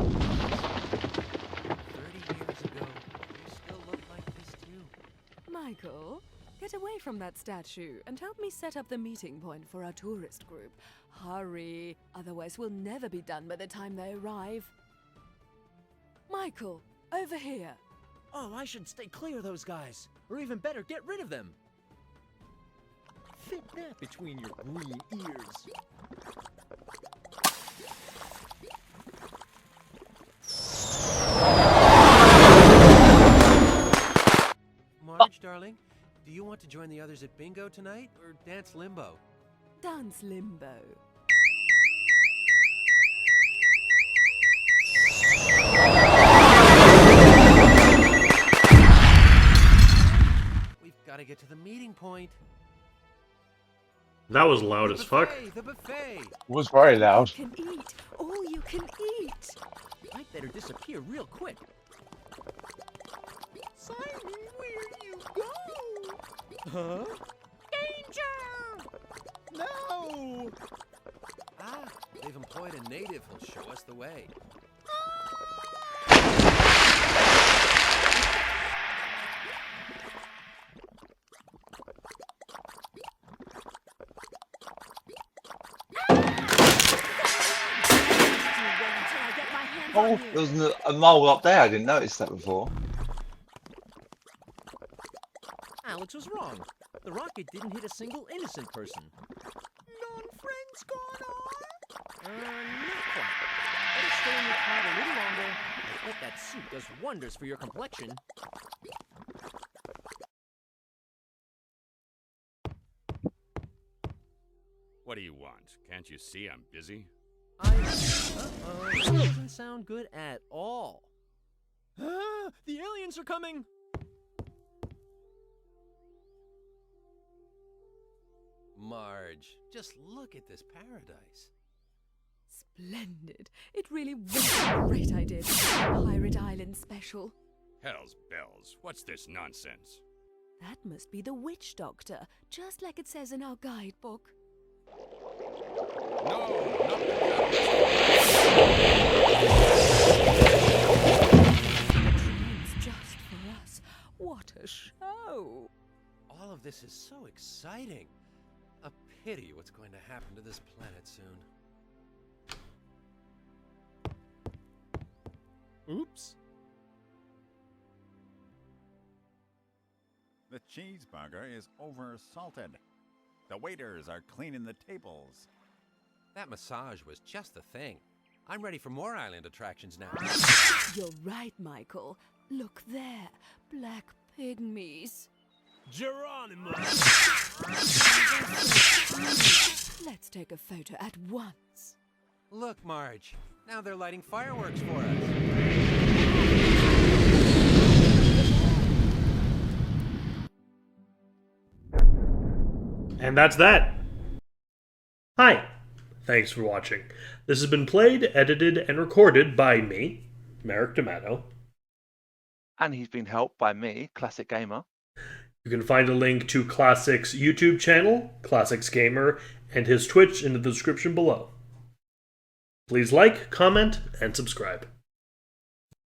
years ago, you still look like this too. Michael, get away from that statue and help me set up the meeting point for our tourist group. Hurry, otherwise we'll never be done by the time they arrive. Michael, over here. Oh, I should stay clear of those guys. Or even better, get rid of them. Fit that between your green ears. Marge, darling, do you want to join the others at bingo tonight or dance limbo? Dance limbo. We've got to get to the meeting point. That was loud as fuck. The buffet. It was very loud. You can eat. All you can eat. I'd better disappear real quick. Simon, where you go? Huh? Danger! No! Ah, they've employed a native who'll show us the way. Oh, there was a mole up there. I didn't notice that before. Alex was wrong. The rocket didn't hit a single innocent person. Non-friends gone on? Not quite. Better stay in your pod a little longer. I bet that soup does wonders for your complexion. What do you want? Can't you see I'm busy? Uh-oh, that doesn't sound good at all. Ah, the aliens are coming! Marge, just look at this paradise. Splendid. It really was a great idea to do a Pirate Island special. Hell's bells. What's this nonsense? That must be the witch doctor, just like it says in our guidebook. Dreams just for us. What a show! All of this is so exciting. A pity what's going to happen to this planet soon. Oops. The cheeseburger is over-salted. The waiters are cleaning the tables. That massage was just the thing. I'm ready for more island attractions now. You're right, Michael. Look there. Black pygmies. Geronimo! Let's take a photo at once. Look, Marge. Now they're lighting fireworks for us. And that's that. Hi. Thanks for watching. This has been played, edited, and recorded by me, Merrick D'Amato. And he's been helped by me, Classic Gamer. You can find a link to Classic's YouTube channel, Classics Gamer, and his Twitch in the description below. Please like, comment, and subscribe.